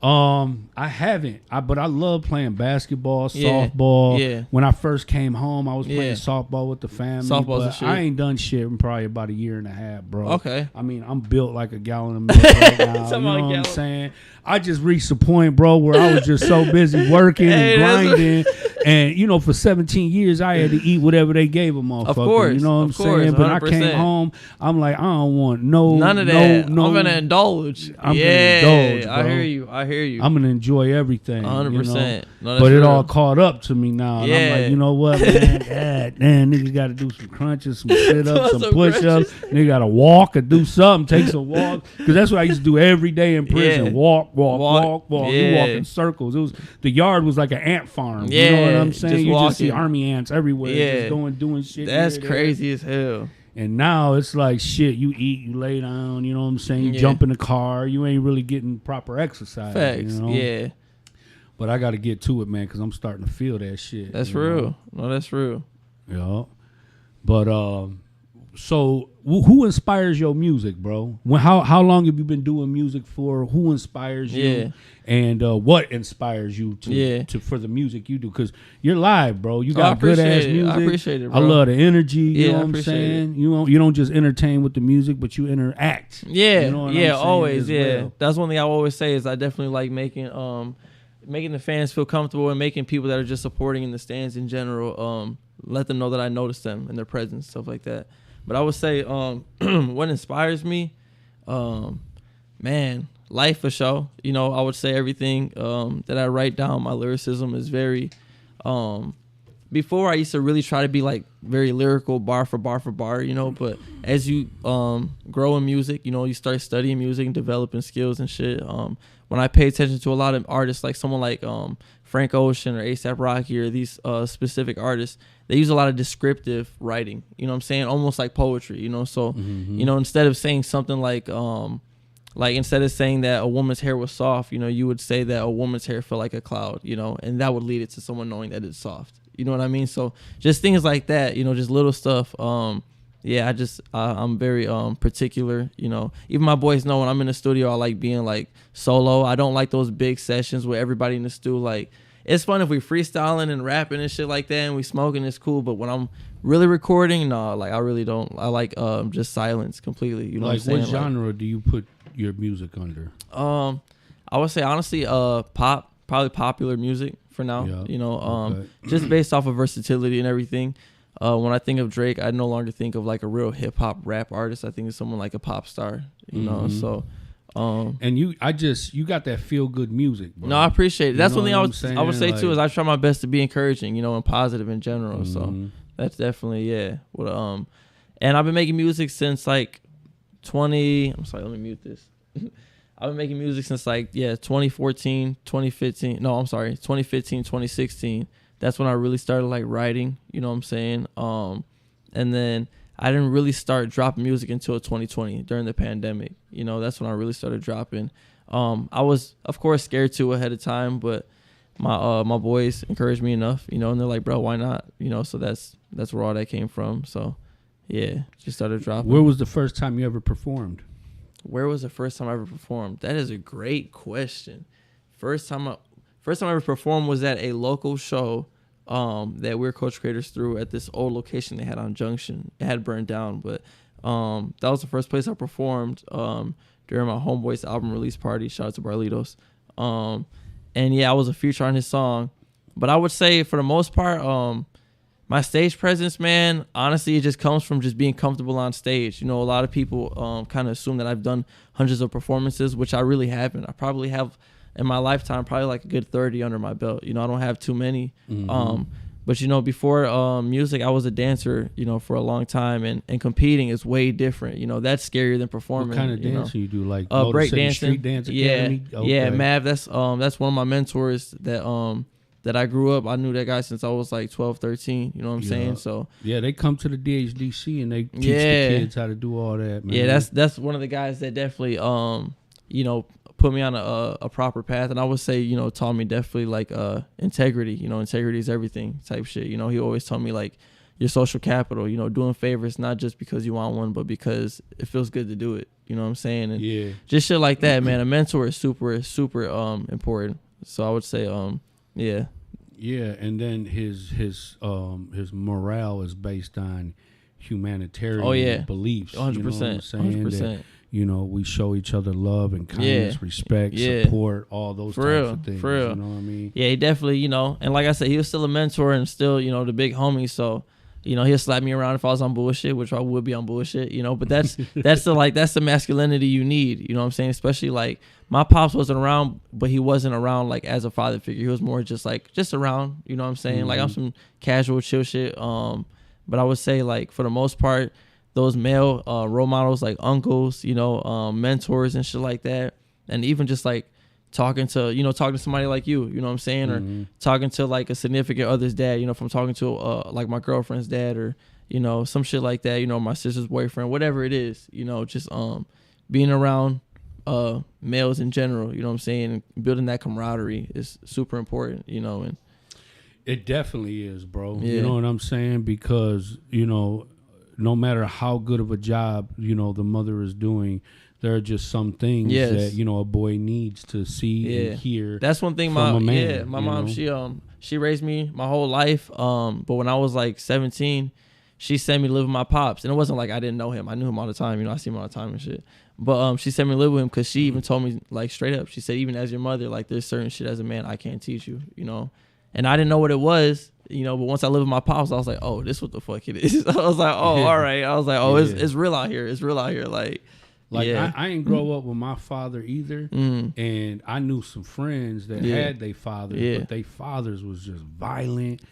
I haven't. But I love playing basketball, Yeah, softball. yeah. When I first came home, I was Yeah. playing softball with the family. Softball's the but shit. I ain't done shit in probably about a year and a half, bro. Okay. I mean, I'm built like a gallon of milk right now. You Talking know about what I'm gallon. saying? I just reached a point, bro, where I was just so busy working Hey, and that's- grinding. And, for 17 years, I had to eat whatever they gave a motherfucker. course, You know what I'm of course, saying? But I 100%. came home, I'm like, I don't want no. None of that. No, I'm gonna indulge. I'm gonna yeah, indulge, I bro. hear you. I hear you. I'm going to enjoy everything. 100%. You No, know? that's But it real. all caught up to me now. And I'm Yeah. like, you know what, man? God, damn, niggas got to do some crunches, some sit-ups, some Some push-ups. Nigga got to walk or do something, take some walk. Because that's what I used to do every day in prison. Yeah. Walk. Walk. You Yeah. walk in circles. The yard was like an ant farm. You know Yeah, what I'm saying? just You just see walking. army ants everywhere. Yeah. Just doing shit. That's here, there. crazy as hell. And now it's like shit. You eat, you lay down. You know what I'm saying? You Yeah. jump in the car. You ain't really getting proper exercise. Facts. You know? Yeah. But I got to get to it, man, because I'm starting to feel that shit. That's you real. know? No, that's real. Yeah. But so who inspires your music, bro? How long have you been doing music for? Who inspires you? Yeah. And what inspires you to for the music you do? Because you're live, bro. You got good ass music. I appreciate it, bro. I love the energy. You Yeah, know I what I'm appreciate saying? You don't just entertain with the music, but you interact. Yeah, You know what I'm yeah, saying always, as yeah. well. That's one thing I always say is I definitely like making the fans feel comfortable and making people that are just supporting in the stands in general, let them know that I notice them and their presence, stuff like that. But I would say what inspires me, man, life for sure. You know, I would say everything that I write down, my lyricism is very before I used to really try to be like very lyrical, bar for bar, you know, but as you grow in music, you know, you start studying music and developing skills and shit. When I pay attention to a lot of artists, like someone like Frank Ocean or A$AP Rocky or these specific artists, they use a lot of descriptive writing, you know what I'm saying? Almost like poetry, you know? So, you know, instead of saying something like instead of saying that a woman's hair was soft, you know, you would say that a woman's hair felt like a cloud, you know, and that would lead it to someone knowing that it's soft. You know what I mean? So just things like that, you know, just little stuff. Yeah, I'm very particular, you know. Even my boys know when I'm in the studio, I like being like solo. I don't like those big sessions where everybody in the studio, like, it's fun if we freestyling and rapping and shit like that and we smoking, it's cool. But when I'm really recording, no, like I really don't. I like just silence completely. You know Like what I'm saying? what genre do you put your music under? I would say honestly, pop, probably popular music for now. Yeah. You know, Okay. just based off of versatility and everything. When I think of Drake, I no longer think of like a real hip hop rap artist. I think of someone like a pop star. You know, so. And you got that feel good music, bro. No, I appreciate it. That's one thing I would say too like, is I try my best to be encouraging, you know, and positive in general. So that's definitely what and I've been making music since like 20. I'm sorry, let me mute this. I've been making music since like 2014, 2015. No, I'm sorry, 2015, 2016. That's when I really started like writing. You know what I'm saying? And then I didn't really start dropping music until 2020 during the pandemic. You know, that's when I really started dropping. I was, of course, scared to ahead of time, but my boys encouraged me enough, you know, and they're like, bro, why not? You know, so that's where all that came from. So, yeah, just started dropping. Where was the first time you ever performed? Where was the first time I ever performed? That is a great question. First time I ever performed was at a local show that we're coach creators through at this old location they had on Junction. It had burned down, but that was the first place I performed during my homeboy's album release party. Shout out to Barlitos. And yeah, I was a feature on his song. But I would say for the most part, my stage presence, man, honestly, it just comes from just being comfortable on stage. You know, a lot of people kind of assume that I've done hundreds of performances, which I really haven't. I probably have in my lifetime, probably like a good 30 under my belt. You know, I don't have too many. But, you know, before music, I was a dancer, you know, for a long time. And competing is way different. You know, that's scarier than performing. What kind of dancing you do? Like Motor break City dancing. Street Dance Yeah. Academy? Okay. Yeah, Mav, that's one of my mentors that I grew up. I knew that guy since I was like 12, 13. You know what I'm saying? So yeah, they come to the DHDC and they teach the kids how to do all that, man. Yeah, that's one of the guys that definitely you know, put me on a proper path. And I would say, you know, taught me definitely like integrity. You know, integrity is everything type shit. You know, he always told me like your social capital, you know, doing favors not just because you want one, but because it feels good to do it. You know what I'm saying? And just shit like that, man. A mentor is super important. So I would say yeah. Yeah, and then his morale is based on humanitarian beliefs. 100%. You know what I'm saying? 100%. That, you know, we show each other love and kindness, respect, support, all those types of things. For real. You know what I mean? Yeah, he definitely, you know, and like I said, he was still a mentor and still, you know, the big homie. So, you know, he'll slap me around if I was on bullshit, which I would be on bullshit, you know, but that's the masculinity you need, you know what I'm saying? Especially like my pops wasn't around, but he wasn't around like as a father figure. He was more just around, you know what I'm saying? Like I'm some casual chill shit. But I would say like for the most part, those male role models like uncles, you know, mentors and shit like that. And even just like talking to somebody like you know what I'm saying? Or talking to like a significant other's dad, you know, if I'm talking to like my girlfriend's dad or, you know, some shit like that, you know, my sister's boyfriend, whatever it is, you know, just being around males in general, you know what I'm saying, and building that camaraderie is super important, you know. And it definitely is, bro. Yeah. You know what I'm saying? Because, you know, no matter how good of a job, you know, the mother is doing, there are just some things that, you know, a boy needs to see and hear. That's one thing my mom, she raised me my whole life. But when I was like 17, she sent me to live with my pops. And it wasn't like I didn't know him. I knew him all the time. You know, I see him all the time and shit. But she sent me to live with him because she even told me, like, straight up. She said, even as your mother, like, there's certain shit as a man I can't teach you, you know. And I didn't know what it was, you know, but once I lived with my pops, I was like, oh, this what the fuck it is. I was like, oh, all right. I was like, oh, it's real out here. It's real out here. Like I ain't grow up with my father either, and I knew some friends that had their fathers, but their fathers was just violent,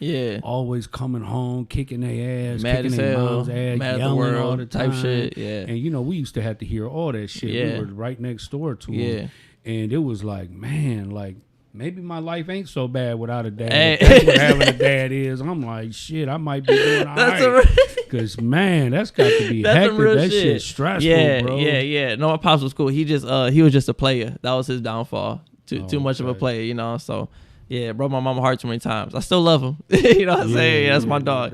always coming home, kicking their ass, mad kicking their mom's ass, mad yelling all the time, type shit, and you know we used to have to hear all that shit. We were right next door to them, and it was like, man, like. Maybe my life ain't so bad without a dad. Hey. That's what having a dad is. I'm like, shit, I might be doing all right. Because, man, that's got to be hectic. That shit's stressful, bro. Yeah. No, my pops was cool. He was just a player. That was his downfall. Too much of a player, you know. So, yeah, broke my mama heart too many times. I still love him. You know what I'm saying? Yeah, that's my dog.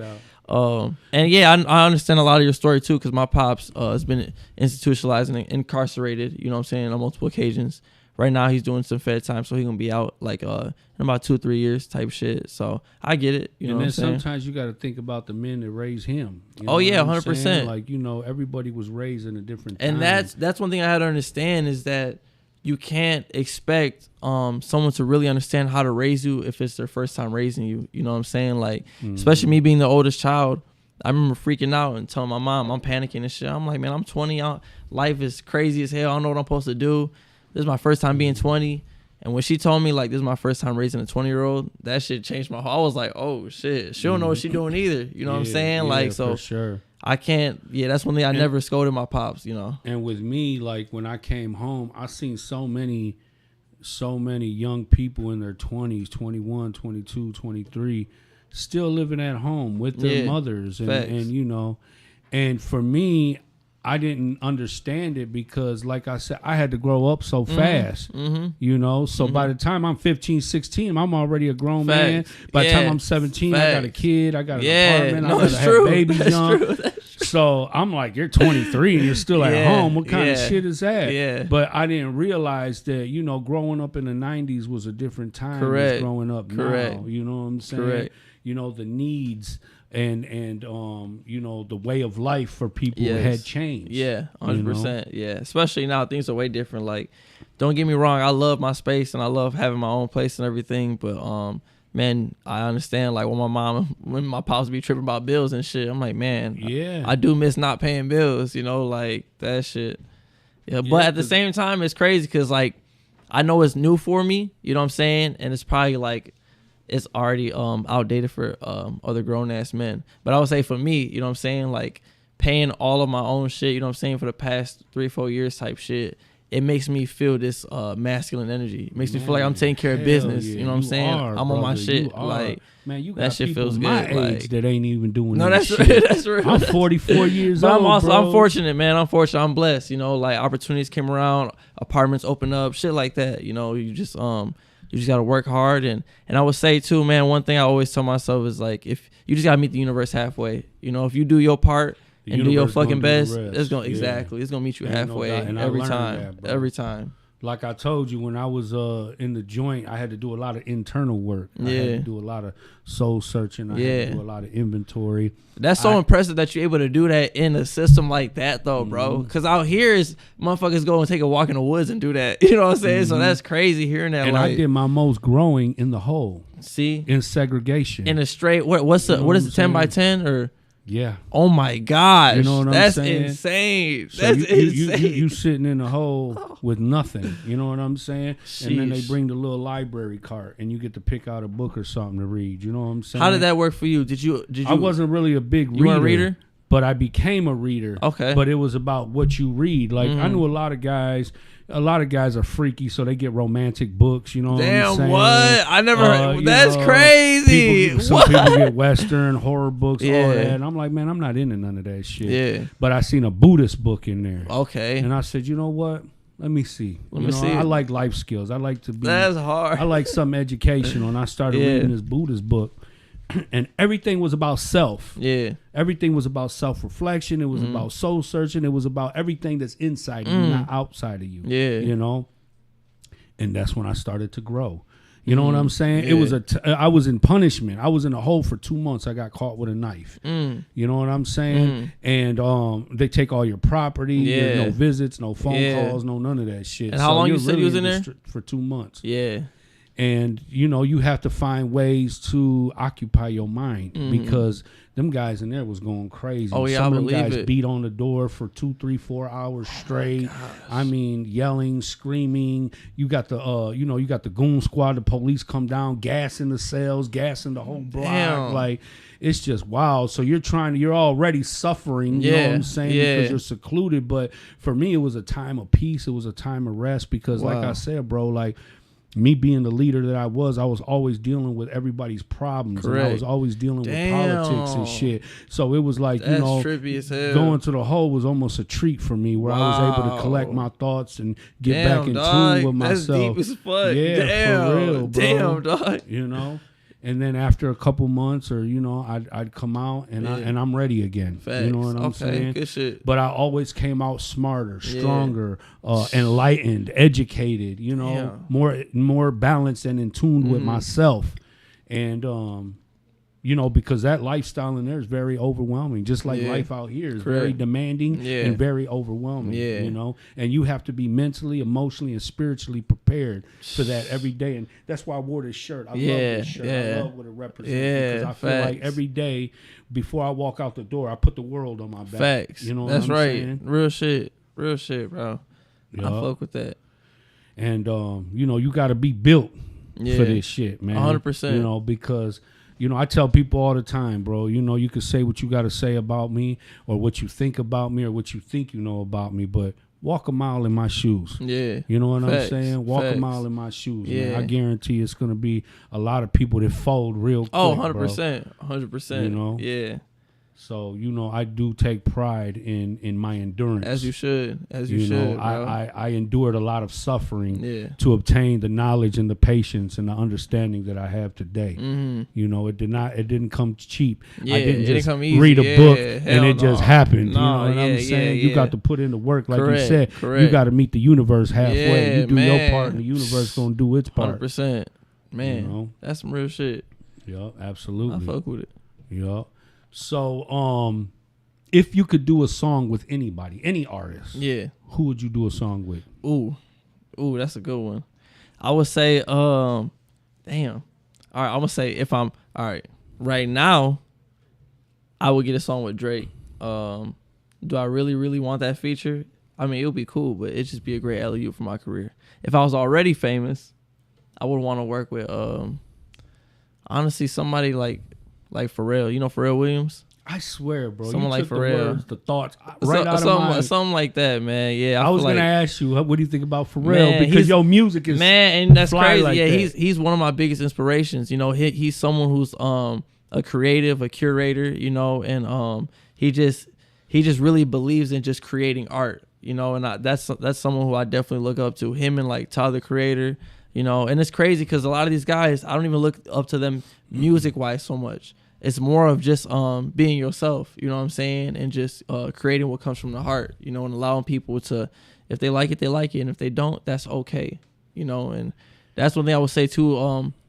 And yeah, I understand a lot of your story too, because my pops has been institutionalized and incarcerated, you know what I'm saying, on multiple occasions. Right now, he's doing some Fed time, so he's going to be out like in about 2-3 years type shit. So I get it. You know what I'm saying? Sometimes you got to think about the men that raised him. You know 100%. Like, you know, everybody was raised in a different time. And that's one thing I had to understand is that you can't expect someone to really understand how to raise you if it's their first time raising you. You know what I'm saying? Like, especially me being the oldest child, I remember freaking out and telling my mom, I'm panicking and shit. I'm like, man, I'm 20. Life is crazy as hell. I don't know what I'm supposed to do. This is my first time being 20. And when she told me, like, this is my first time raising a 20-year-old, that shit changed my whole. I was like, oh, shit. She don't know what she doing either. You know what I'm saying? Like, so for sure. I can't. Yeah, that's one thing I never scolded my pops, you know. And with me, like, when I came home, I seen so many young people in their 20s, 21, 22, 23, still living at home with their mothers. And, you know, and for me, I didn't understand it because, like I said, I had to grow up so fast, you know? So by the time I'm 15, 16, I'm already a grown man. By the time I'm 17, I got a kid, I got an apartment, I gotta have babies young. So I'm like, you're 23 and you're still at home. What kind of shit is that? Yeah. But I didn't realize that, you know, growing up in the 90s was a different time than growing up now. You know what I'm saying? You know, the needs and you know, the way of life for people had changed. Yeah, 100%. Yeah, especially now things are way different. Like, don't get me wrong, I love my space and I love having my own place and everything, but man, I understand, like, when my pops be tripping about bills and shit, I'm like, man, I do miss not paying bills, you know, like that shit. Yeah, but at the same time, it's crazy because, like, I know it's new for me, you know what I'm saying, and it's probably like it's already outdated for other grown ass men. But I would say for me, you know what I'm saying, like paying all of my own shit, you know what I'm saying, for the past 3-4 years type shit, it makes me feel this masculine energy. It makes me feel like I'm taking care of business. You know what I'm saying? I'm on my shit. Like, man, you got that shit feels my good. Age that ain't even doing no, that that's shit. That's real. I'm 44 years but old. I'm fortunate, man. I'm fortunate. I'm blessed. You know, like opportunities came around, apartments open up, shit like that. You know, you just gotta work hard, and I would say too, man, one thing I always tell myself is like, if you just gotta meet the universe halfway. You know, if you do your part and do your fucking best, it's gonna it's gonna meet you halfway every time. Like I told you, when I was in the joint, I had to do a lot of internal work. I had to do a lot of soul searching. I had to do a lot of inventory. That's so impressive that you're able to do that in a system like that, though, bro. Because out here is motherfuckers go and take a walk in the woods and do that. You know what I'm saying? So that's crazy hearing that. And I did my most growing in the hole. See, in segregation, in a straight. What is it? 10 by 10 or? Yeah. Oh my gosh. You know what I'm saying? That's insane. So that's insane. You sitting in a hole with nothing. You know what I'm saying? Sheesh. And then they bring the little library cart and you get to pick out a book or something to read. You know what I'm saying? How did that work for you? Did you I wasn't really a big reader. You were a reader? but I became a reader. Okay. But it was about what you read. Like I knew a lot of guys are freaky, so they get romantic books, you know what I'm saying? What? I never that's know, crazy. Some people get Western horror books, all Yeah. that. And I'm like, man, I'm not into none of that shit. Yeah. But I seen a Buddhist book in there. Okay. And I said, you know what? Let me see. Let me see I it. like life skills. I like to be. That's hard. I like something educational, and I started Yeah. reading this Buddhist book, and everything was about self. Yeah. Everything was about self-reflection. It was about soul searching. It was about everything that's inside of you, not outside of you. Yeah. You know, and that's when I started to grow. You know what I'm saying? Yeah. It was I was in punishment. I was in a hole for 2 months. I got caught with a knife. You know what I'm saying? And they take all your property. Yeah. There's no visits, no phone Yeah. calls, no none of that shit. And how long you're you said you was in there? For 2 months. Yeah. And you know you have to find ways to occupy your mind because them guys in there was going crazy. Oh, yeah, Some I of them believe guys it. beat on the door for 2, 3, 4 hours straight. I mean, yelling, screaming. You got the you got the goon squad. The police come down, gassing the cells, gassing the whole block. Damn. Like it's just wild. So you're already suffering. You know what I'm saying? Yeah. Because you're secluded. But for me, it was a time of peace. It was a time of rest because, like Wow. I said, bro, like. Me being the leader that I was always dealing with everybody's problems. Correct. And I was always dealing Damn. with politics and shit. So it was like, That's trippy as hell. going to the hole was almost a treat for me where I was able to collect my thoughts and get Damn, back in dog. tune with That's myself. deep as fuck. Yeah, Damn. for real, bro. Damn, dog. You know? And then after a couple months or, I'd come out and I'm ready again. Facts. You know what I'm saying? Good shit. But I always came out smarter, stronger, enlightened, educated, more balanced and in tune with myself. And, because that lifestyle in there is very overwhelming. Just like life out here is very demanding and very overwhelming, and you have to be mentally, emotionally, and spiritually prepared for that every day. And that's why I wore this shirt. I love this shirt. I love what it represents because I feel like every day before I walk out the door, I put the world on my back. Facts. You know what that's I'm right. saying? Real shit, bro. I fuck with that. And, you got to be built for this shit, man. 100%. Because... I tell people all the time, bro, you can say what you got to say about me or what you think about me or what you think you know about me, but walk a mile in my shoes. Yeah. You know what Facts. I'm saying? Walk Facts. a mile in my shoes. Yeah. Man. I guarantee it's going to be a lot of people that fold real quick. Oh, 100%. 100%. Yeah. So, I do take pride in my endurance. As you should. Bro. I endured a lot of suffering Yeah. to obtain the knowledge and the patience and the understanding that I have today. Mm-hmm. It didn't come cheap. Yeah, I didn't it just didn't come easy. read a Yeah, book hell and it just no. happened. No, you know what I'm yeah, saying? yeah, You yeah. got to put in the work, like Correct, you said. correct. You got to meet the universe halfway. Yeah, You do man. your part and the universe going to do its part. 100%. Man, that's some real shit. Yeah, absolutely. I fuck with it. Yeah. So, if you could do a song with anybody, any artist, who would you do a song with? Ooh, that's a good one. I would say, damn. All right, I'm gonna say right now, I would get a song with Drake. Do I really want that feature? I mean, it would be cool, but it'd just be a great alley-oop for my career. If I was already famous, I would want to work with honestly somebody like Pharrell. You know Pharrell Williams? I swear, bro. Someone you like took the Pharrell. words, the thoughts right out of my... Something like that, man. Yeah, I was feel going to like, ask you, what do you think about Pharrell? Man, because your music is and that's fly crazy. like Yeah, that. he's one of my biggest inspirations. He's someone who's a creative, a curator, and he just really believes in just creating art, and that's someone who I definitely look up to. Him and like Tyler the Creator, and it's crazy because a lot of these guys, I don't even look up to them music wise so much. It's more of just being yourself, you know what I'm saying, and just creating what comes from the heart, and allowing people to, if they like it, they like it, and if they don't, that's okay, and that's one thing I would say too.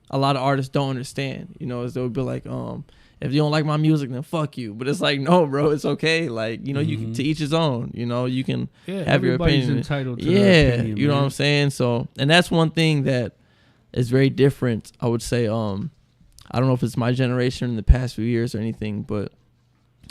A lot of artists don't understand, is they would be like, if you don't like my music, then fuck you. But it's like, no, bro, it's okay. Like, you can, to each his own. You can have your opinion. Entitled to their opinion, you know what I'm saying. So, and that's one thing that is very different. I would say, I don't know if it's my generation in the past few years or anything, but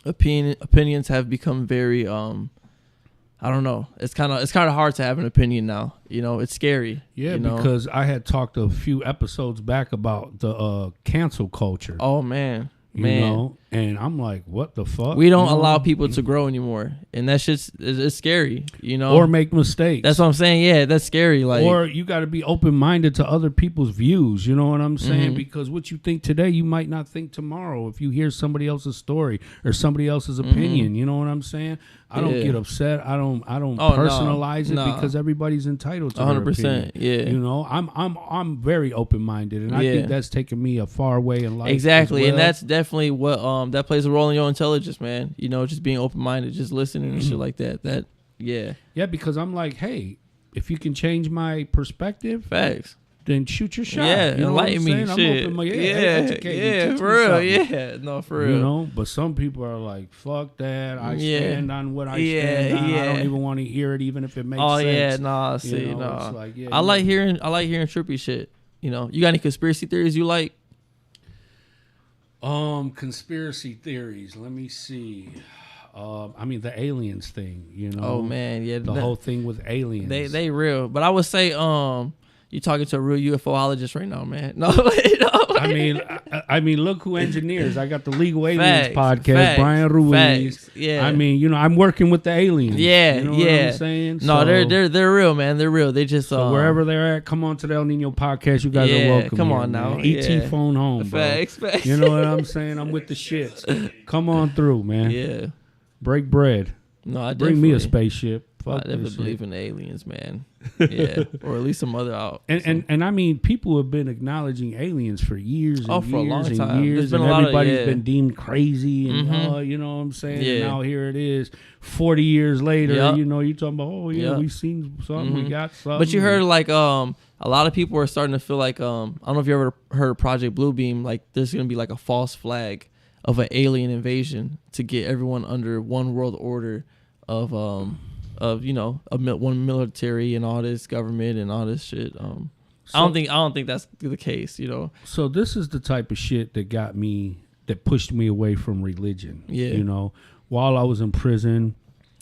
opinions have become very, I don't know. It's kind of hard to have an opinion now. It's scary. Yeah, because I had talked a few episodes back about the cancel culture. Oh man. And And I'm like, what the fuck? We don't allow people to grow anymore, and that shit's it's scary, you know. Or make mistakes. That's what I'm saying. Yeah, that's scary. Like, or you got to be open minded to other people's views. You know what I'm saying? Because what you think today, you might not think tomorrow. If you hear somebody else's story or somebody else's opinion, you know what I'm saying? I don't get upset. I don't personalize it because everybody's entitled to 100%. Yeah, you know, I'm very open minded, and I think that's taken me a far way in life. Exactly, as well. and that's definitely what that plays a role in your intelligence, man. You know, just being open minded, just listening and shit like that. That yeah, because I'm like, hey, if you can change my perspective, facts. Then shoot your shot. Yeah, you know enlighten me. I'm Shit. open, Yeah, for real. Yeah, no, for real. You know, but some people are like, "Fuck that! I stand on what I stand on. I don't even want to hear it, even if it makes sense." Oh yeah, nah. See, you know, nah. Like, I like hearing trippy shit. You know, you got any conspiracy theories you like? Conspiracy theories. Let me see. I mean, the aliens thing. You know. Oh man, yeah. The whole thing with aliens. They real, but I would say you talking to a real UFOologist right now, man. No, I mean, look who engineers. I got the Legal Aliens podcast, Brian Ruiz. Yeah. I mean, you know, I'm working with the aliens. Yeah, you know what I'm saying? No, so, they're real, man. They're real. They just wherever they're at, come on to the El Nino podcast. You guys are welcome. Come here, on now. man. ET phone home, bro. Facts. You know what I'm saying? I'm with the shits. Come on through, man. Yeah. Break bread. No, I bring me a spaceship. I definitely believe in aliens, man. Yeah, or at least some other out. And I mean, people have been acknowledging aliens for years and for a long years time. and years, and everybody's been deemed crazy, and you know what I'm saying. Yeah. And now here it is, 40 years later. You know, you talking about, we seen something, we got something. But you heard like a lot of people are starting to feel like I don't know if you ever heard of Project Bluebeam. Like there's gonna be like a false flag of an alien invasion to get everyone under one world order of you know one military and all this government and all this shit. I don't think that's the case, you know. So this is the type of shit that pushed me away from religion. Yeah. You know, while I was in prison,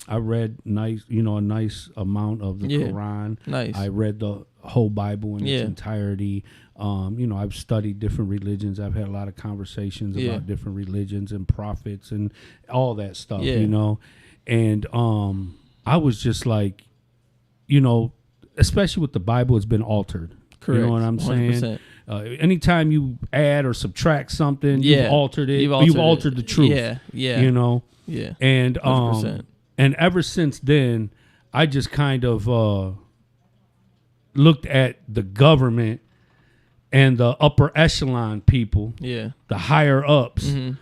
I read a nice amount of the Quran. Nice. I read the whole Bible in its entirety. You know, I've studied different religions. I've had a lot of conversations about different religions and prophets and all that stuff, you know. And I was just like, you know, especially with the Bible, it's been altered. Correct. You know what I'm 100%. Saying? Anytime you add or subtract something, you've altered it. You've altered the truth. Yeah. You know? Yeah. And 100%. And ever since then, I just kind of looked at the government and the upper echelon people, the higher ups. Mm-hmm.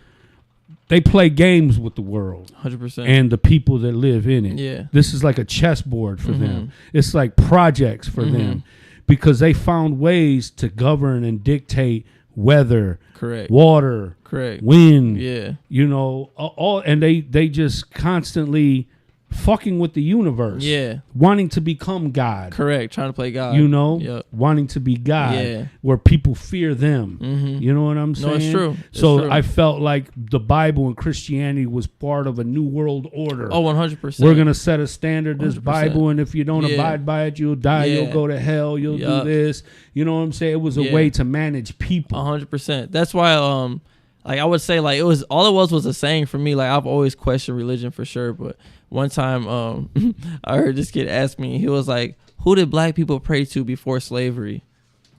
They play games with the world 100%. And the people that live in it. Yeah. This is like a chessboard for them. It's like projects for them because they found ways to govern and dictate weather, water, wind. Yeah. You know, and they just constantly fucking with the universe. Yeah. Wanting to become God. Correct. Trying to play God. You know, wanting to be God, where people fear them. You know what I'm saying? No, it's true. So I felt like the Bible and Christianity was part of a new world order. Oh, 100%. We're going to set a standard, this Bible, and if you don't abide by it, you'll die, you'll go to hell, you'll do this. You know what I'm saying? It was a way to manage people. 100%. That's why, like I would say, like it was a saying for me. Like I've always questioned religion for sure, but one time I heard this kid ask me, he was like, who did black people pray to before slavery?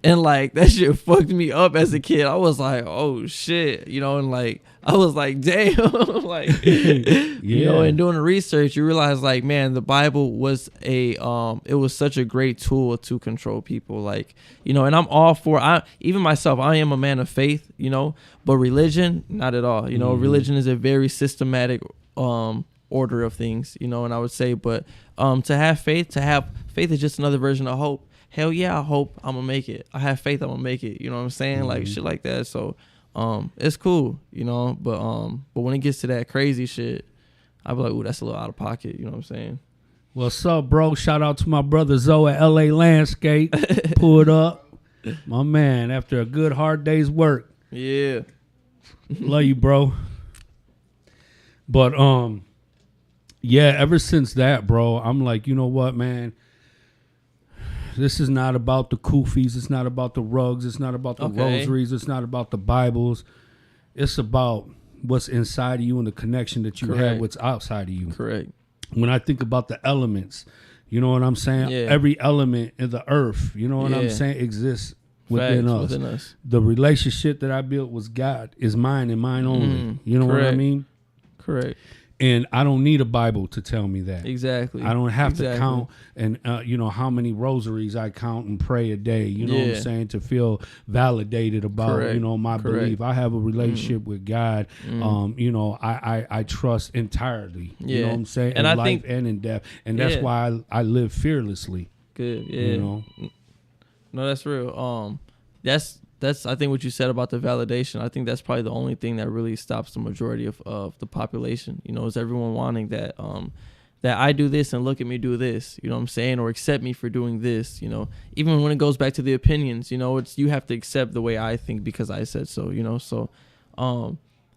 And like that shit fucked me up as a kid. I was like, oh shit, you know, and like I was like, damn, like you know, and doing the research, you realize like, man, the Bible was it was such a great tool to control people, like, you know, and I'm all for even myself, I am a man of faith, you know, but religion, not at all. You know, religion is a very systematic order of things, you know, and I would say, but to have faith is just another version of hope. Hell yeah, I hope I'm gonna make it. I have faith I'm gonna make it. You know what I'm saying? Like shit like that. So it's cool, you know, but when it gets to that crazy shit, I'll be like, ooh, that's a little out of pocket, you know what I'm saying? What's up, bro? Shout out to my brother Zoe at LA Landscape. Pulled up. My man, after a good hard day's work. Yeah. Love you, bro. But yeah, ever since that, bro, I'm like, you know what, man? This is not about the kufis. It's not about the rugs. It's not about the rosaries. It's not about the Bibles. It's about what's inside of you and the connection that you have Correct. what's outside of you. Correct. When I think about the elements, you know what I'm saying? Yeah. Every element in the earth, you know what I'm Yeah. saying, exists within Facts, us. within us. The relationship that I built with God is mine and mine only. You know what I Correct. mean? Correct. And I don't need a Bible to tell me that. Exactly. I don't have to Exactly. count and you know how many rosaries I count and pray a day. You know what Yeah. I'm saying, to feel validated about Correct. you know my Correct. belief. I have a relationship with God. You know I trust entirely. You know Yeah. what I'm saying, And in I life think- and in death, and that's Yeah. why I live fearlessly. Good. Yeah. You know, No, that's real. That's I think what you said about the validation. I think that's probably the only thing that really stops the majority of the population. You know, is everyone wanting that that I do this and look at me do this. You know what I'm saying, or accept me for doing this. You know, even when it goes back to the opinions. You know, it's you have to accept the way I think because I said so. You know, so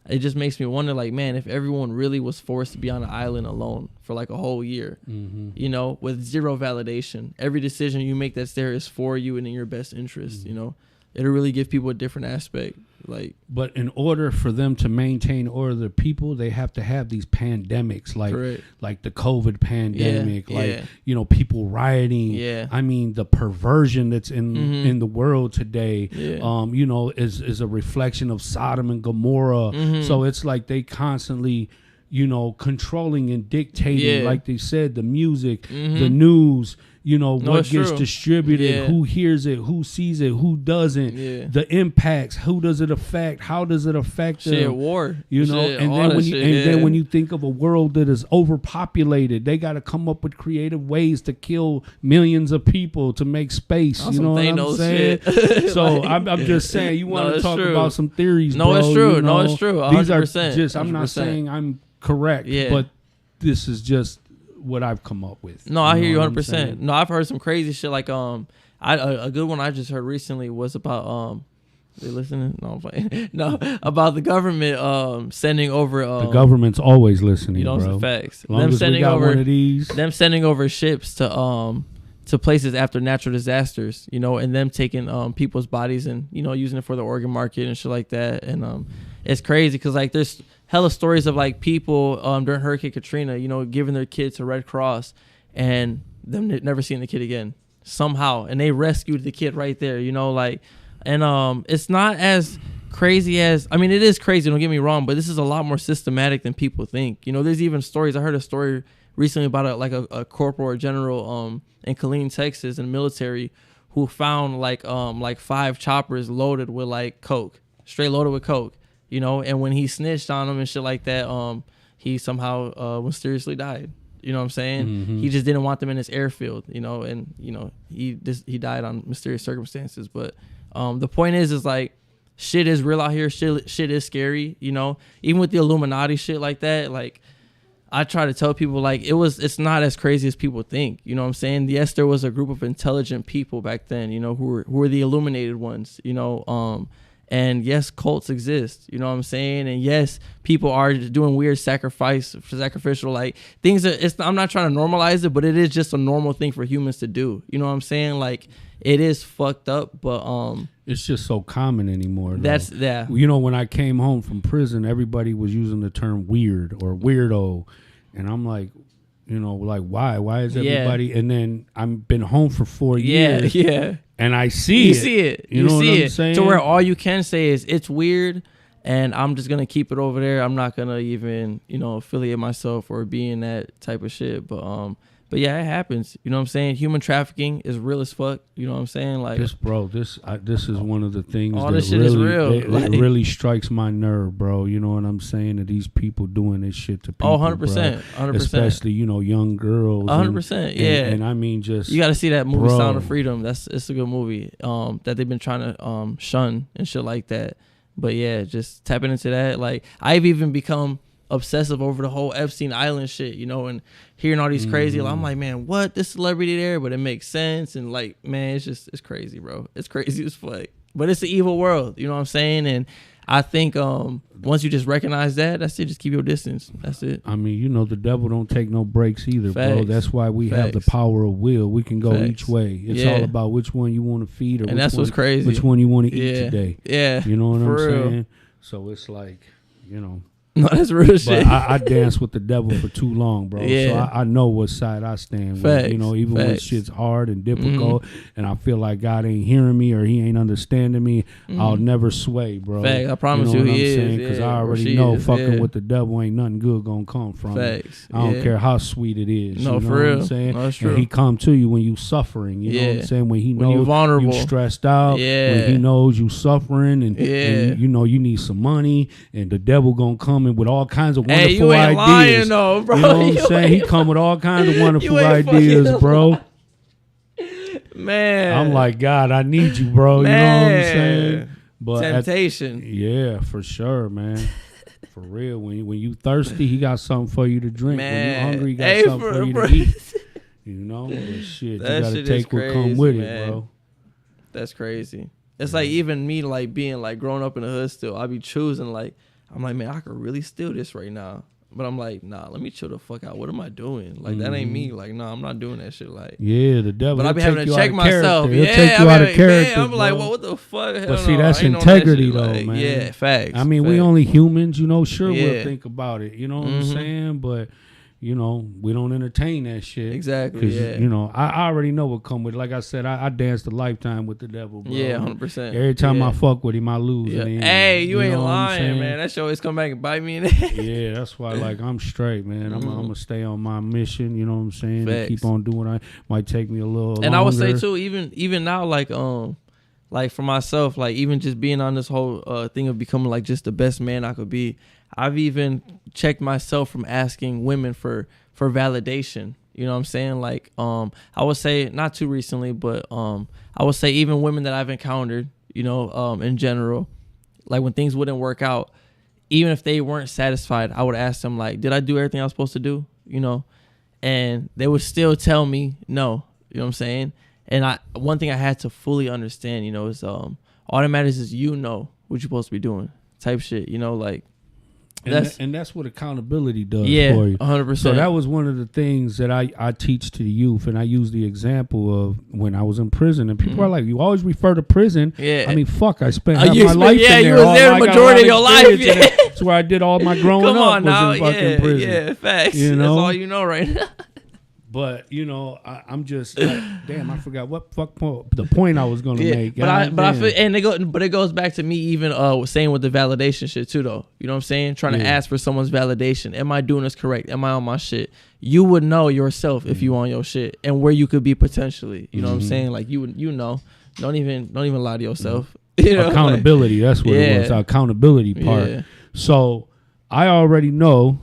it just makes me wonder, like, man, if everyone really was forced to be on an island alone for like a whole year, you know, with zero validation, every decision you make that's there is for you and in your best interest, you know, it'll really give people a different aspect. Like, but in order for them to maintain order, the people, they have to have these pandemics, Correct. like the COVID pandemic, Yeah, like yeah. you know, people rioting. Yeah. I mean, the perversion that's in the world today, Yeah. you know, is a reflection of Sodom and Gomorrah. So it's like they constantly, you know, controlling and dictating, Yeah. like they said, the music, the news. You know, No, what it's gets true. distributed, Yeah. who hears it, who sees it, who doesn't, Yeah. the impacts, who does it affect, how does it affect shit, them, war. you know, Shit, and all then that when you shit, then yeah. when you think of a world that is overpopulated, they got to come up with creative ways to kill millions of people to make space. On You some know what I'm Thanos saying? shit. So Like- I'm just saying, you want No, to it's talk true. about some theories? No, bro, it's true. you No, know? it's true. These are 100%. just. I'm not 100%. saying I'm correct, Yeah. but this is just what I've come up with. No, I hear you know what I'm 100%. saying? No, I've heard some crazy shit. Like a good one I just heard recently was about they listening? No, I'm playing. No, about the government sending over The government's always listening, you know, bro. some facts. As long Them as we sending got over one of these, them sending over ships to places after natural disasters, you know, and them taking people's bodies and, you know, using it for the organ market and shit like that. And it's crazy because like there's hella stories of like people during Hurricane Katrina, you know, giving their kids to Red Cross and them never seeing the kid again somehow, and they rescued the kid right there, you know, like, and it's not as crazy as, I mean, it is crazy, don't get me wrong, but this is a lot more systematic than people think. You know, there's even stories, I heard a story recently about a corporal or general in Killeen, Texas, in the military, who found like 5 choppers loaded with like coke, straight loaded with coke, you know, and when he snitched on them and shit like that, he somehow mysteriously died. You know what I'm saying? He just didn't want them in his airfield, you know, and you know he died on mysterious circumstances. But the point is like shit is real out here. Shit is scary, you know. Even with the Illuminati shit like that, like I try to tell people like it's not as crazy as people think. You know what I'm saying? Yes, there was a group of intelligent people back then, you know, who were the illuminated ones, you know. And yes, cults exist, you know what I'm saying? And yes, people are doing weird sacrificial like things. I'm not trying to normalize it, but it is just a normal thing for humans to do. You know what I'm saying? Like it is fucked up, but it's just so common anymore. that's though. yeah. You know, when I came home from prison, everybody was using the term weird or weirdo, and I'm like, you know, like why? Why is Yeah. everybody? And then I've been home for 4 Yeah, years. yeah. And I see You it. see it. You You know see what I'm it. saying? To where all you can say is it's weird, and I'm just gonna keep it over there. I'm not gonna even, you know, affiliate myself or be in that type of shit. But yeah, it happens. You know what I'm saying? Human trafficking is real as fuck. You know what I'm saying? Like This is one of the things all that this shit is real. it really strikes my nerve, bro. You know what I'm saying? That these people doing this shit to people. 100%, 100%. Especially, you know, young girls. 100%, yeah. And I mean, just you got to see that movie bro. Sound of Freedom. It's a good movie. That they've been trying to shun and shit like that. But yeah, just tapping into that. Like I've even become obsessive over the whole Epstein Island shit, you know, and hearing all these crazy, I'm like, man, what? This celebrity there, but it makes sense. And like, man, it's crazy, bro. It's crazy as fuck. But it's an evil world, you know what I'm saying? And I think once you just recognize that, that's it. Just keep your distance. That's it. I mean, you know, the devil don't take no breaks either, bro. Facts. That's why we have the Facts. power of will. We can go Facts. each way. It's Yeah. all about which one you want to feed, or And which that's what's one, crazy. which one you want to eat Yeah. today. Yeah. You know what I'm For real. saying? So it's like, you know, No, that's real shit. But I danced with the devil for too long, bro. Yeah. So I know what side I stand with. You know, even when shit's hard and difficult, and I feel like God ain't hearing me or He ain't understanding me, I'll never sway, bro. Facts. I promise you know you, what He I'm is. saying? Because I already know fucking with the devil ain't nothing good gonna come from it. Facts. I don't care how sweet it is. No, you know for what real. I'm saying? No, that's true. And He come to you when you suffering. You know what I'm saying? When He knows you vulnerable, you stressed out. When He knows you suffering, and you know you need some money, and the devil gonna come in with all kinds of wonderful you ain't ideas. Lying, though, bro. You know what I'm saying? He come with all kinds of wonderful ideas, bro. Man, I'm like, God, I need you, bro. Man. You know what I'm saying? But temptation. yeah, for sure, man. For real. When you thirsty, He got something for you to drink. Man. When you hungry, He got something for you to eat. You know? But shit, That you gotta shit take is what come crazy, with man. it, bro. That's crazy. It's like even me, like being like growing up in the hood still, I be choosing like, I'm like, man, I could really steal this right now. But I'm like, nah, let me chill the fuck out. What am I doing? Like, that ain't me. Like, nah, I'm not doing that shit. Like, yeah, the devil. but I be having to check myself. He'll Yeah, take you out of character. I'm like, bro. well, what the fuck? Hell But see, no, that's I ain't on integrity, that shit. though, Like, man. Yeah, facts. I mean, facts. we only humans, you know. Sure, Yeah. we'll think about it. You know what I'm saying? But you know, we don't entertain that shit. Exactly. Because Yeah. you know, I already know what come with it. Like I said, I danced a lifetime with the devil, bro. Yeah, 100%. Every time yeah. I fuck with him, I lose. Yeah. In the end. Hey, you ain't know what I'm lying, saying? man. That shit always come back and bite me in the head. Yeah, that's why, like, I'm straight, man. I'm gonna stay on my mission. You know what I'm saying? And keep on doing what might take me a little. And longer. I would say too, even now, like for myself, like even just being on this whole thing of becoming like just the best man I could be, I've even checked myself from asking women for validation. You know what I'm saying? Like, I would say not too recently, but I would say even women that I've encountered, you know, in general, like when things wouldn't work out, even if they weren't satisfied, I would ask them like, did I do everything I was supposed to do? You know, and they would still tell me no. You know what I'm saying? And one thing I had to fully understand, you know, is all that matters is you know what you're supposed to be doing, type shit. You know, like. And that's what accountability does for you. 100%. So that was one of the things that I teach to the youth, and I use the example of when I was in prison, and people are like, "You always refer to prison." Yeah. I mean, fuck, I spent half my life in yeah, there. you was there the majority of your life. Yeah. That's where I did all my growing Come up. on now, was in fucking prison. Yeah, facts. You know? That's all you know right now. But you know, I'm just damn. I forgot what the point I was gonna make. But I feel, and it goes back to me even saying with the validation shit too, though. You know what I'm saying? Trying to ask for someone's validation. Am I doing this correct? Am I on my shit? You would know yourself if you on your shit and where you could be potentially. You know what I'm saying? Like you know. Don't even lie to yourself. You know, accountability. That's what it was. The accountability part. Yeah. So I already know.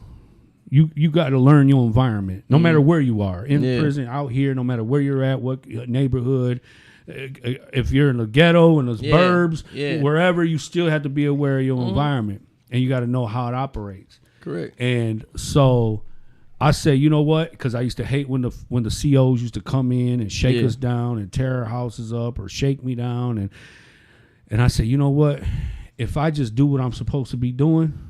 You got to learn your environment, no matter where you are, in prison, out here, no matter where you're at, what neighborhood. If you're in the ghetto, in the burbs, wherever, you still have to be aware of your environment, and you got to know how it operates. Correct. And so I say, you know what? Because I used to hate when the COs used to come in and shake us down and tear our houses up or shake me down, and I say, you know what? If I just do what I'm supposed to be doing.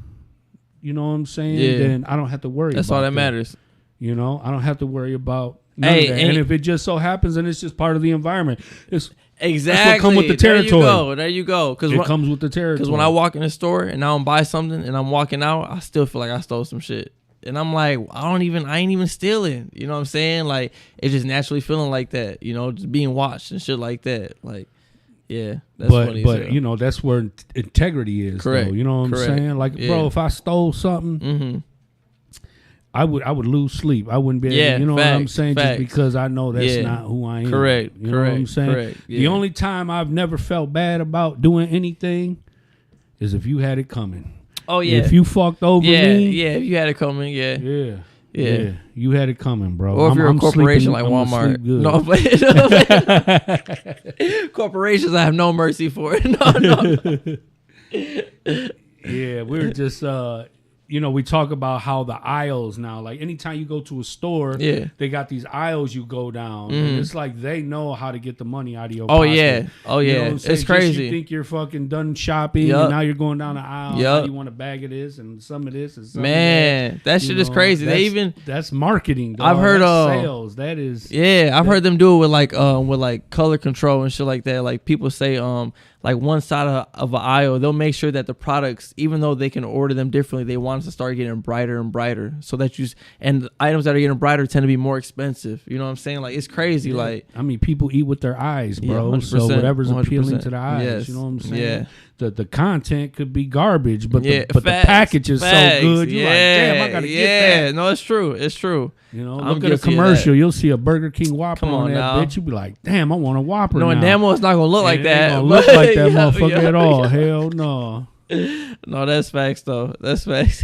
You know what I'm saying? Yeah. Then I don't have to worry That's about all that matters. You know, I don't have to worry about none of that. And if it just so happens and it's just part of the environment, exactly. That's what comes with the territory. There you go. It comes with the territory. Because when I walk in the store and I don't buy something and I'm walking out, I still feel like I stole some shit. And I'm like, I ain't even stealing. You know what I'm saying? Like, it's just naturally feeling like that. You know, just being watched and shit like that. Like, yeah, that's funny. But you know, that's where integrity is. Correct. Though, you know what I'm saying? Like, bro, if I stole something, I would lose sleep. I wouldn't be able to, you know what I'm saying? Just because I know that's not who I am. Correct. You know what I'm saying? Correct. Yeah. The only time I've never felt bad about doing anything is if you had it coming. Oh yeah. If you fucked over me. Yeah, if you had it coming, Yeah, you had it coming, bro. Or if you're a corporation like Walmart. No, but corporations I have no mercy for. No. Yeah, we're just you know, we talk about how the aisles now, like anytime you go to a store, they got these aisles you go down. And it's like they know how to get the money out of your pocket. Oh, yeah. You know what I'm saying? It's crazy. You think you're fucking done shopping and now you're going down the aisle. Now you want a bag of this and some of this and some of that shit is crazy. That's marketing, dog. I've heard sales. That is I've heard them do it with like color control and shit like that. Like people say like one side of an aisle, they'll make sure that the products, even though they can order them differently, they want items that start getting brighter and brighter, so that and the items that are getting brighter tend to be more expensive. You know what I'm saying? Like, it's crazy. Yeah. Like, I mean, people eat with their eyes, bro. Yeah, so whatever's 100%, appealing to the eyes, yes. you know what I'm saying? Yeah. The content could be garbage, but Yeah, the package is facts. so good. You're like, damn, I gotta get that. No, it's true. It's true. You know, I'm look at a guilty of commercial. that. You'll see a Burger King Whopper Come on that now. bitch. You'll be like, damn, I want a Whopper No, now. and damn well it's not gonna look like It that. ain't gonna look like that motherfucker Yeah, at all. yeah. Hell no. No, that's facts though. That's facts.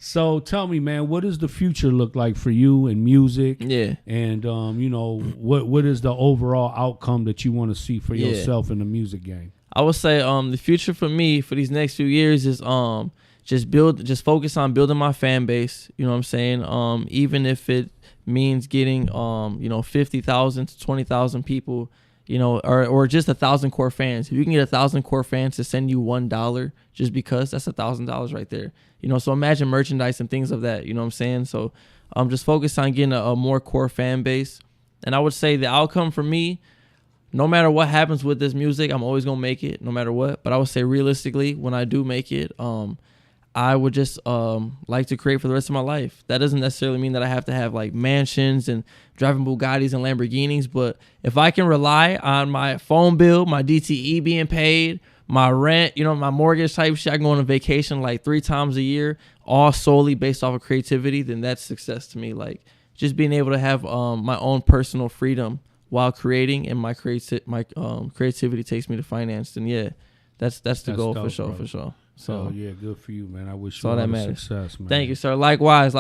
So tell me, man, what does the future look like for you in music? Yeah. And you know, what is the overall outcome that you want to see for Yeah. yourself in the music game? I would say the future for me for these next few years is just focus on building my fan base. You know what I'm saying? Even if it means getting 50,000 to 20,000 people, you know, or just 1,000 core fans. If you can get 1,000 core fans to send you $1 just because, that's $1,000 right there. You know, so imagine merchandise and things of that. You know what I'm saying? So just focus on getting a more core fan base. And I would say the outcome for me, no matter what happens with this music, I'm always gonna make it, no matter what. But I would say realistically, when I do make it, I would just like to create for the rest of my life. That doesn't necessarily mean that I have to have like mansions and driving Bugattis and Lamborghinis. But if I can rely on my phone bill, my DTE being paid, my rent, you know, my mortgage type shit, I can go on a vacation like 3 times a year, all solely based off of creativity, then that's success to me. Like, just being able to have my own personal freedom while creating, and my creativity takes me to finance, then yeah, that's the goal, dope, for sure, bro. for sure. So So yeah, good for you, man. I wish that's you all all that the matters. success, man. Thank you, sir. Likewise,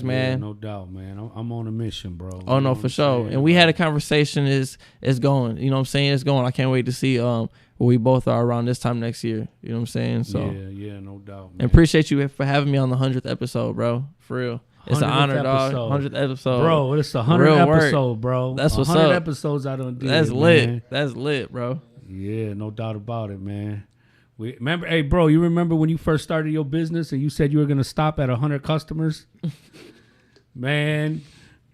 man. Yeah, no doubt, man. I'm on a mission, bro. Oh You know no, what for I'm sure. saying? And we had a conversation. Is going. You know what I'm saying? It's going. I can't wait to see where we both are around this time next year. You know what I'm saying? So yeah, no doubt, man. and appreciate you for having me on the 100th episode, bro. For real. It's an 100th honor, dog. episode. 100th episode. Bro, it's a 100 Real work. episode, bro. That's what's 100 up. episodes I done did. That's lit. Man. That's lit, bro. Yeah, no doubt about it, man. We remember, hey, bro, you remember when you first started your business and you said you were gonna stop at 100 customers? Man,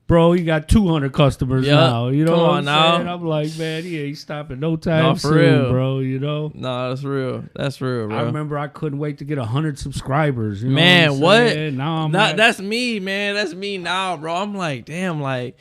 bro, you got 200 customers Yup. now. You know Come what on I'm now. saying? I'm like, man, he ain't stopping no time No, for soon, real. bro. You know. No, that's real. That's real, bro. I remember I couldn't wait to get 100 subscribers. You know Man, what? I'm what? saying? Now I'm That's me, man. That's me now, bro. I'm like, damn, like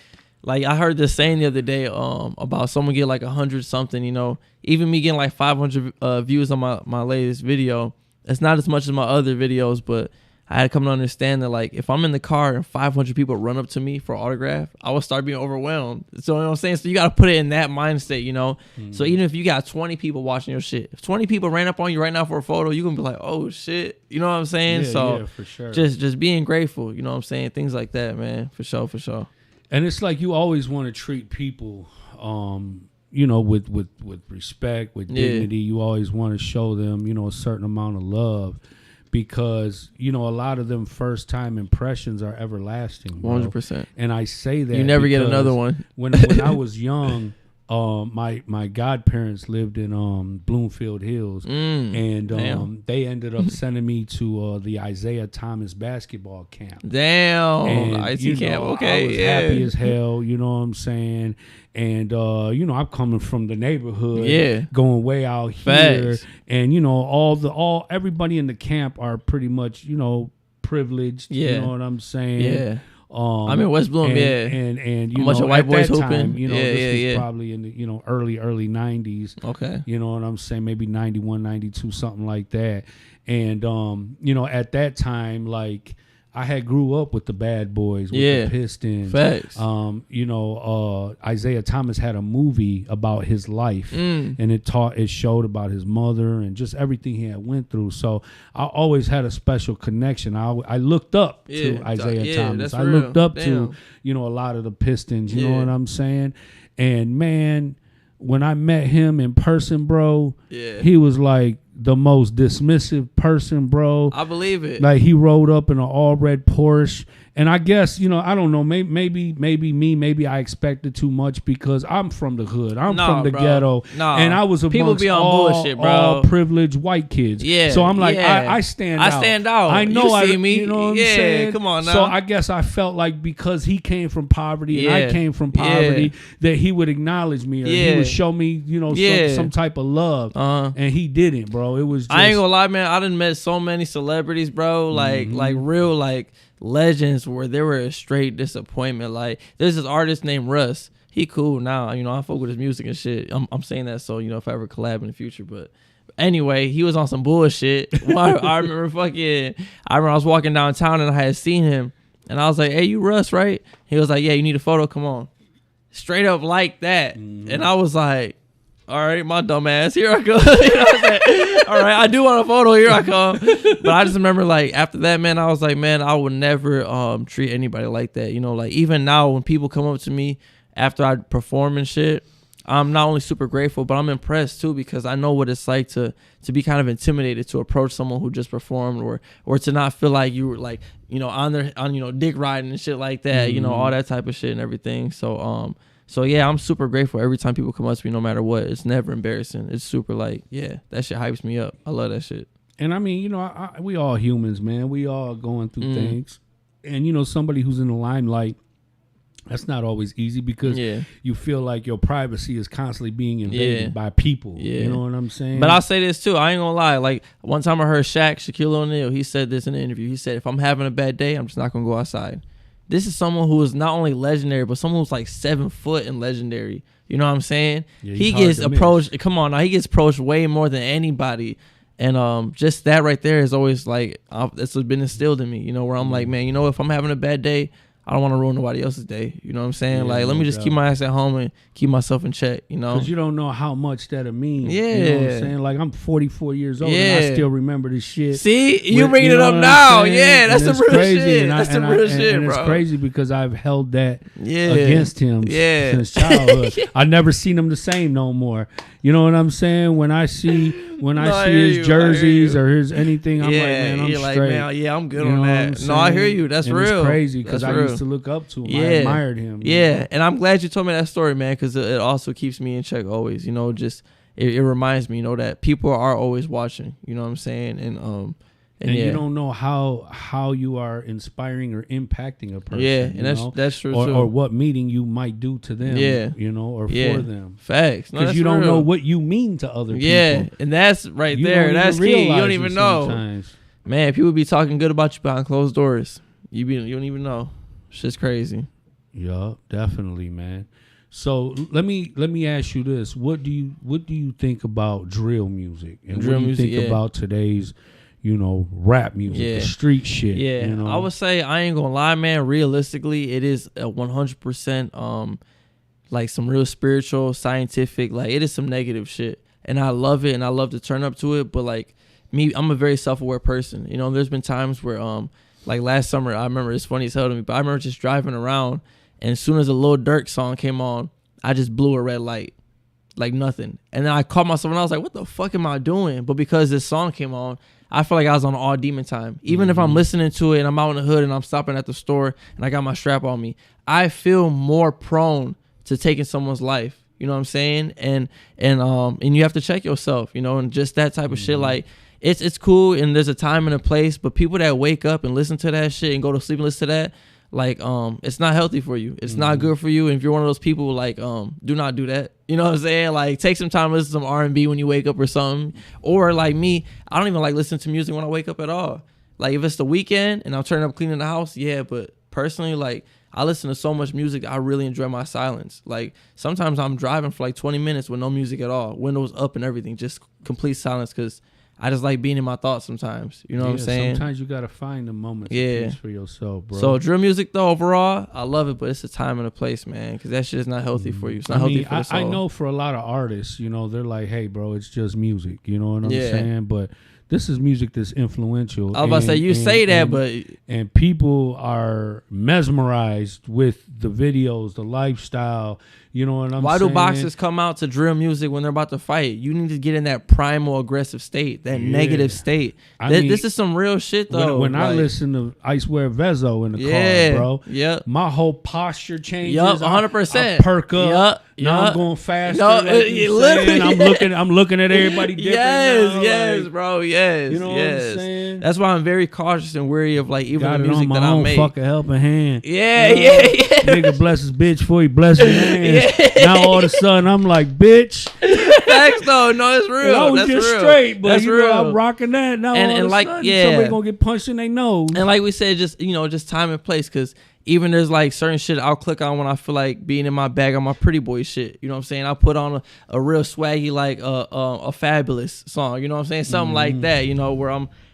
I heard this saying the other day about someone get like 100 something, you know. Even me getting like 500 views on my latest video, it's not as much as my other videos, but I had to come to understand that, like, if I'm in the car and 500 people run up to me for an autograph, I will start being overwhelmed. So, you know what I'm saying? So you got to put it in that mindset, you know? So even if you got 20 people watching your shit, if 20 people ran up on you right now for a photo, you're going to be like, oh, shit. You know what I'm saying? Yeah, for sure. Just being grateful, you know what I'm saying? Things like that, man. For sure, for sure. And it's like you always want to treat people, you know, with respect, with dignity. You always want to show them, you know, a certain amount of love, because, you know, a lot of them first time impressions are everlasting. 100%. And I say that You never get because another one. When I was young, my godparents lived in Bloomfield Hills, and damn. they ended up sending me to the Isaiah Thomas basketball camp. Damn. And, IT you camp. know, Okay. I was happy as hell, you know what I'm saying? And, you know, I'm coming from the neighborhood, going way out here. Facts. And, you know, everybody in the camp are pretty much, you know, privileged. Yeah. You know what I'm saying? Yeah. I'm in West Bloom, and you a bunch know, of white at boys that time, hooping. you know, Yeah, this was yeah. probably in the, you know, early 90s. Okay. You know what I'm saying? Maybe 91, 92, something like that. And, you know, at that time, like, I had grew up with the Bad Boys, with the Pistons. Facts. You know, Isaiah Thomas had a movie about his life, and it showed about his mother and just everything he had went through. So I always had a special connection. I looked up to Isaiah Thomas. I looked up to, you know, a lot of the Pistons. You know what I'm saying? And man, when I met him in person, bro, he was like the most dismissive person, bro. I believe it. Like, he rode up in an all red Porsche, And I guess, I don't know, maybe I expected too much because I'm from the hood. I'm from the ghetto. And I was People amongst be on bullshit, bro. all privileged white kids. Yeah. So I'm like, I stand out. I stand out. I know you see me. You know what I'm saying? Come on now. So I guess I felt like because he came from poverty and I came from poverty, that he would acknowledge me or he would show me, some type of love. And he didn't, bro. It was just, I ain't gonna lie, man. I done met so many celebrities, bro. Like real, legends where they were a straight disappointment. Like, there's this artist named Russ. He cool now. I fuck with his music and shit. I'm saying that so, if I ever collab in the future. But anyway, he was on some bullshit. I remember I was walking downtown and I had seen him. And I was like, hey, you Russ, right? He was like, yeah, you need a photo? Come on. Straight up like that. And I was like, all right, my dumb ass, here I go. All right, I do want a photo, here I come. But I just remember, after that, man, I was like, man, I would never treat anybody like that. Even now when people come up to me after I perform and shit, I'm not only super grateful, but I'm impressed too, because I know what it's like to be kind of intimidated to approach someone who just performed, or to not feel like you were on dick riding and shit like that, all that type of shit and everything. So yeah, I'm super grateful every time people come up to me, no matter what. It's never embarrassing. It's super that shit hypes me up. I love that shit. And I mean, we all humans, man. We all going through things. And, somebody who's in the limelight, that's not always easy because you feel like your privacy is constantly being invaded by people. You know what I'm saying? But I'll say this too. I ain't gonna lie. One time I heard Shaquille O'Neal, he said this in an interview. He said, if I'm having a bad day, I'm just not gonna go outside. This is someone who is not only legendary, but someone who's 7 foot and legendary. You know what I'm saying? Yeah, he gets approached. Come on now, he gets approached way more than anybody. And just that right there is always it's been instilled in me. Where I'm like, man, if I'm having a bad day, I don't want to ruin nobody else's day. You know what I'm saying? Let me just keep my ass at home and keep myself in check, Because you don't know how much that'll mean. Yeah. You know what I'm saying? I'm 44 years old and I still remember this shit. See? You bringing it up now. Yeah, that's some real shit. That's some real shit, bro. And it's crazy because I've held that against him since childhood. I never seen him the same no more. You know what I'm saying? When I see his jerseys or his anything, I'm like, man, I'm straight. Man, I'm good on that. No, I hear you. That's real. It's crazy because I used to look up to him. I admired him. Yeah, and I'm glad you told me that story, man, because it also keeps me in check always. It reminds me, that people are always watching. You know what I'm saying? And you don't know how you are inspiring or impacting a person. Yeah, and that's true too. Or what meeting you might do to them. Or for them. Facts. Because you don't know what you mean to other people. Yeah, and that's right there. That's key. You don't even know. Sometimes. Man, people be talking good about you behind closed doors. You don't even know. Shit's crazy. Yeah, definitely, man. So let me ask you this: What do you think about drill music? And what do you think about today's rap music, the street shit? Yeah, I would say, I ain't gonna lie, man. Realistically, it is a 100% some real spiritual, scientific. It is some negative shit, and I love it, and I love to turn up to it. But me, I'm a very self-aware person. There's been times where last summer, I remember, it's funny as hell to me, but I remember just driving around, and as soon as a Lil Durk song came on, I just blew a red light. Nothing. And then I caught myself and I was like, what the fuck am I doing? But because this song came on, I feel like I was on all demon time. Even if I'm listening to it and I'm out in the hood and I'm stopping at the store and I got my strap on me, I feel more prone to taking someone's life. You know what I'm saying? And you have to check yourself, and just that type of shit. It's cool and there's a time and a place, but people that wake up and listen to that shit and go to sleep and listen to that, it's not healthy for you. It's not good for you. And if you're one of those people, do not do that. You know what I'm saying? Take some time to listen to some R&B when you wake up or something. Or me, I don't even listen to music when I wake up at all. If it's the weekend and I'm turning up cleaning the house, yeah. But personally, I listen to so much music, I really enjoy my silence. Sometimes I'm driving for 20 minutes with no music at all, windows up and everything, just complete silence, because I just like being in my thoughts sometimes. You know what I'm saying? Sometimes you got to find the moments of peace for yourself, bro. So drill music, though, overall, I love it, but it's a time and a place, man, because that shit is not healthy for you. It's not healthy for the soul. I know for a lot of artists, they're like, hey, bro, it's just music. You know what I'm saying? But this is music that's influential. I was about to say, you say that, but and people are mesmerized with the videos, the lifestyle. You know what I'm why saying? do boxers come out to drill music when they're about to fight? You need to get in that primal aggressive state, that negative state. I mean, this is some real shit, though. When I listen to I Swear Vezo in the car, bro, my whole posture changes. Yup, 100%. I perk up. Now I'm going faster. I'm looking at everybody different. Yes, bro. Yes. You know what I'm saying? That's why I'm very cautious and wary of like even Got the music that I make. Fucking helping hand. Yeah. Nigga bless his bitch before he bless his hands. Now all of a sudden I'm like, bitch. Facts though, no, it's real. I was that's just real. straight, but that's you real. know, I'm rocking that. Now and all like, of a sudden, somebody gonna get punched in their nose. And like we said, just time and place, because even there's like certain shit I'll click on when I feel like being in my bag on my pretty boy shit. You know what I'm saying? I'll put on a real swaggy like a Fabulous song. You know what I'm saying? Something like that. You know, where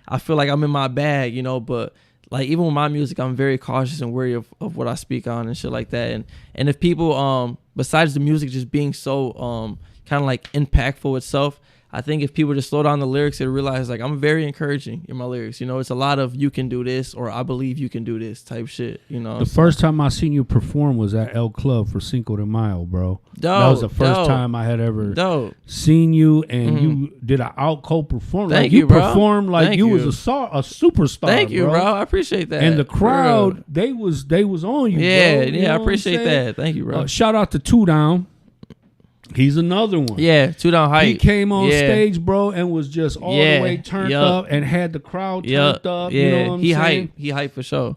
I feel like I'm in my bag. You know, but like even with my music, I'm very cautious and wary of what I speak on and shit like that. And if people besides the music just being so kind of like impactful itself, I think if people just slow down the lyrics, they realize like I'm very encouraging in my lyrics. You know, it's a lot of you can do this or I believe you can do this type shit. You know, the first time I seen you perform was at El Club for Cinco de Mayo, bro. That was the first time I had ever seen you, and you did an out-cold performance. Thank like you, bro. Performed like Thank you you. was a superstar. Thank you, bro. I appreciate that. And the crowd, they was on you. Yeah, bro. yeah, I appreciate that. Thank you, bro. Shout out to Two Down. He's another one. Yeah, Two Down Hype. He came on stage, bro, and was just all the way turned up and had the crowd turned up. Yeah, you know what I'm saying? He hype for sure.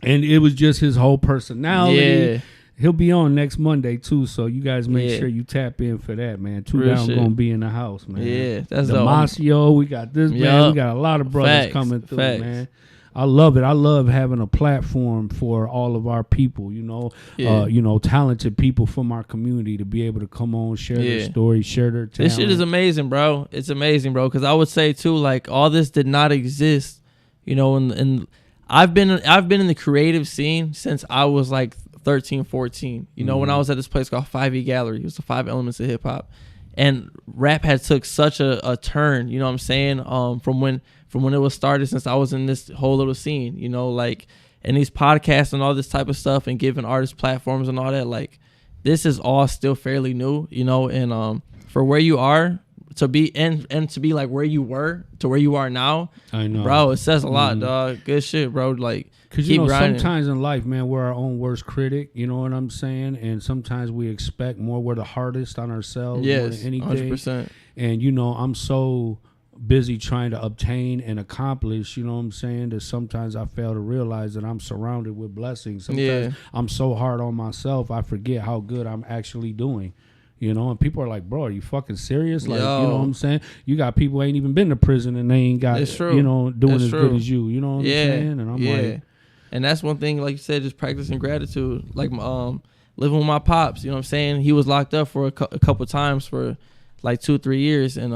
And it was just his whole personality. Yeah. He'll be on next Monday too, so you guys make sure you tap in for that, man. Two Real Down shit. gonna be in the house, man. Yeah, that's Demasio, we got this, man. We got a lot of brothers coming through, man. I love it. I love having a platform for all of our people, you know, talented people from our community to be able to come on, share their stories, share their talent. This shit is amazing, bro. It's amazing, bro. Because I would say too, like all this did not exist, you know. And I've been in the creative scene since I was like 13, 14. You know, when I was at this place called 5E Gallery, it was the 5 elements of hip hop, and rap had took such a turn. You know what I'm saying? From when it was started, since I was in this whole little scene, you know, like, and these podcasts and all this type of stuff and giving artists platforms and all that, like, this is all still fairly new, you know, and for where you are to be and to be like where you were to where you are now, I know, bro, it says a lot, dog. Good shit, bro. Like, because you know, grinding. Sometimes in life, man, we're our own worst critic. You know what I'm saying? And sometimes we expect more. We're the hardest on ourselves more than anything. 100%. And you know, I'm so busy trying to obtain and accomplish, you know what I'm saying, that sometimes I fail to realize that I'm surrounded with blessings. Sometimes I'm so hard on myself, I forget how good I'm actually doing. You know, and people are like, bro, are you fucking serious? Like, you know what I'm saying? You got people who ain't even been to prison and they ain't got, you know, doing as good as you. You know what I'm saying? And I'm like, and that's one thing, like you said, just practicing gratitude. Like, living with my pops, you know what I'm saying? He was locked up for a couple times for like 2-3 years. And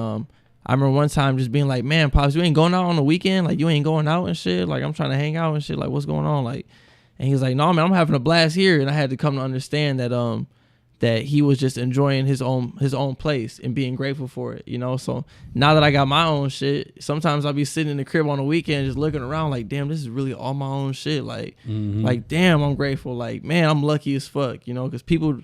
I remember one time just being like, man, Pops, you ain't going out on the weekend? Like, you ain't going out and shit? Like, I'm trying to hang out and shit. Like, what's going on? Like, and he was like, no, man, I'm having a blast here. And I had to come to understand that that he was just enjoying his own place and being grateful for it, you know? So now that I got my own shit, sometimes I'll be sitting in the crib on the weekend just looking around like, damn, this is really all my own shit. Like, like, damn, I'm grateful. Like, man, I'm lucky as fuck, you know, because people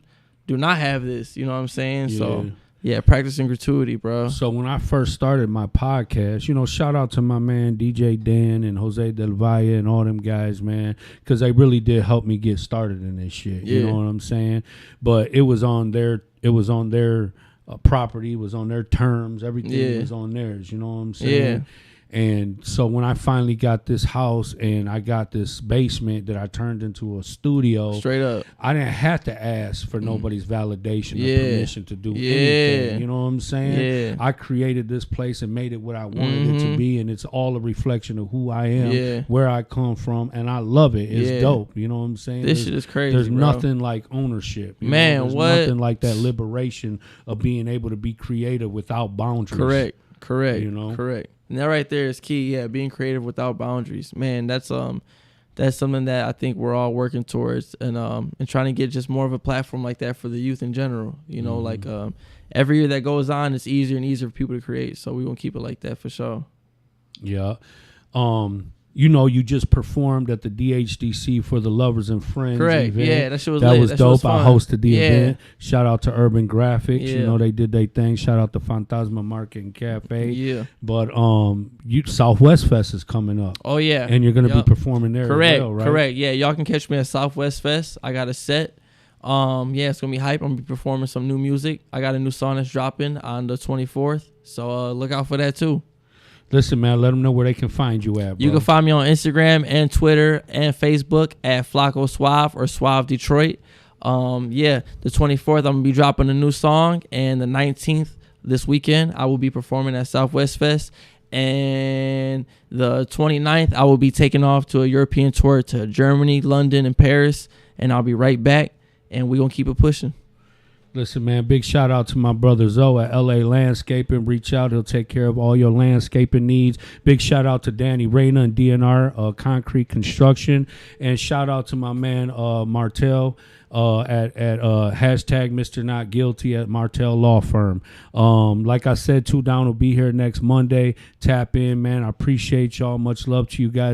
do not have this, you know what I'm saying? Yeah. So, yeah, practicing gratuity, bro. So when I first started my podcast, you know, shout out to my man DJ Dan and Jose Del Valle and all them guys, man, because they really did help me get started in this shit. You know what I'm saying? But it was on their property, it was on their terms, everything was on theirs. You know what I'm saying? Yeah. And so when I finally got this house and I got this basement that I turned into a studio, straight up, I didn't have to ask for nobody's validation or permission to do anything. You know what I'm saying? I created this place and made it what I wanted it to be, and it's all a reflection of who I am, where I come from, and I love it. It's dope. You know what I'm saying? This shit is crazy. There's nothing like ownership. Man, there's nothing like that liberation of being able to be creative without boundaries. Correct. You know? Correct. And that right there is key. Yeah, being creative without boundaries. Man, that's something that I think we're all working towards, and trying to get just more of a platform like that for the youth in general. You know, like every year that goes on, it's easier and easier for people to create. So we gonna keep it like that for sure. Yeah. You know, you just performed at the DHDC for the Lovers and Friends Correct. event. Yeah, that shit was that lit. was That shit was dope. I fun. hosted the Yeah. event. Shout out to Urban Graphics. Yeah. You know, they did their thing. Shout out to Fantasma Market and Cafe. Yeah. But Southwest Fest is coming up. Oh yeah. And you're gonna Yup. be performing there Correct. as well, right? Correct. Yeah, y'all can catch me at Southwest Fest. I got a set. Yeah, it's gonna be hype. I'm gonna be performing some new music. I got a new song that's dropping on the 24th. So look out for that too. Listen, man, let them know where they can find you at, bro. You can find me on Instagram and Twitter and Facebook at Flacko Suave or Suave Detroit. Yeah, the 24th I'm gonna be dropping a new song, and the 19th this weekend I will be performing at Southwest Fest, and the 29th I will be taking off to a European tour to Germany, London, and Paris, and I'll be right back, and we're gonna keep it pushing. Listen, man, big shout out to my brother Zoe at LA Landscaping. Reach out. He'll take care of all your landscaping needs. Big shout out to Danny Reyna and DNR Concrete Construction. And shout out to my man Martel at hashtag Mr. Not Guilty at Martel Law Firm. Like I said, Two Down will be here next Monday. Tap in, man. I appreciate y'all. Much love to you guys.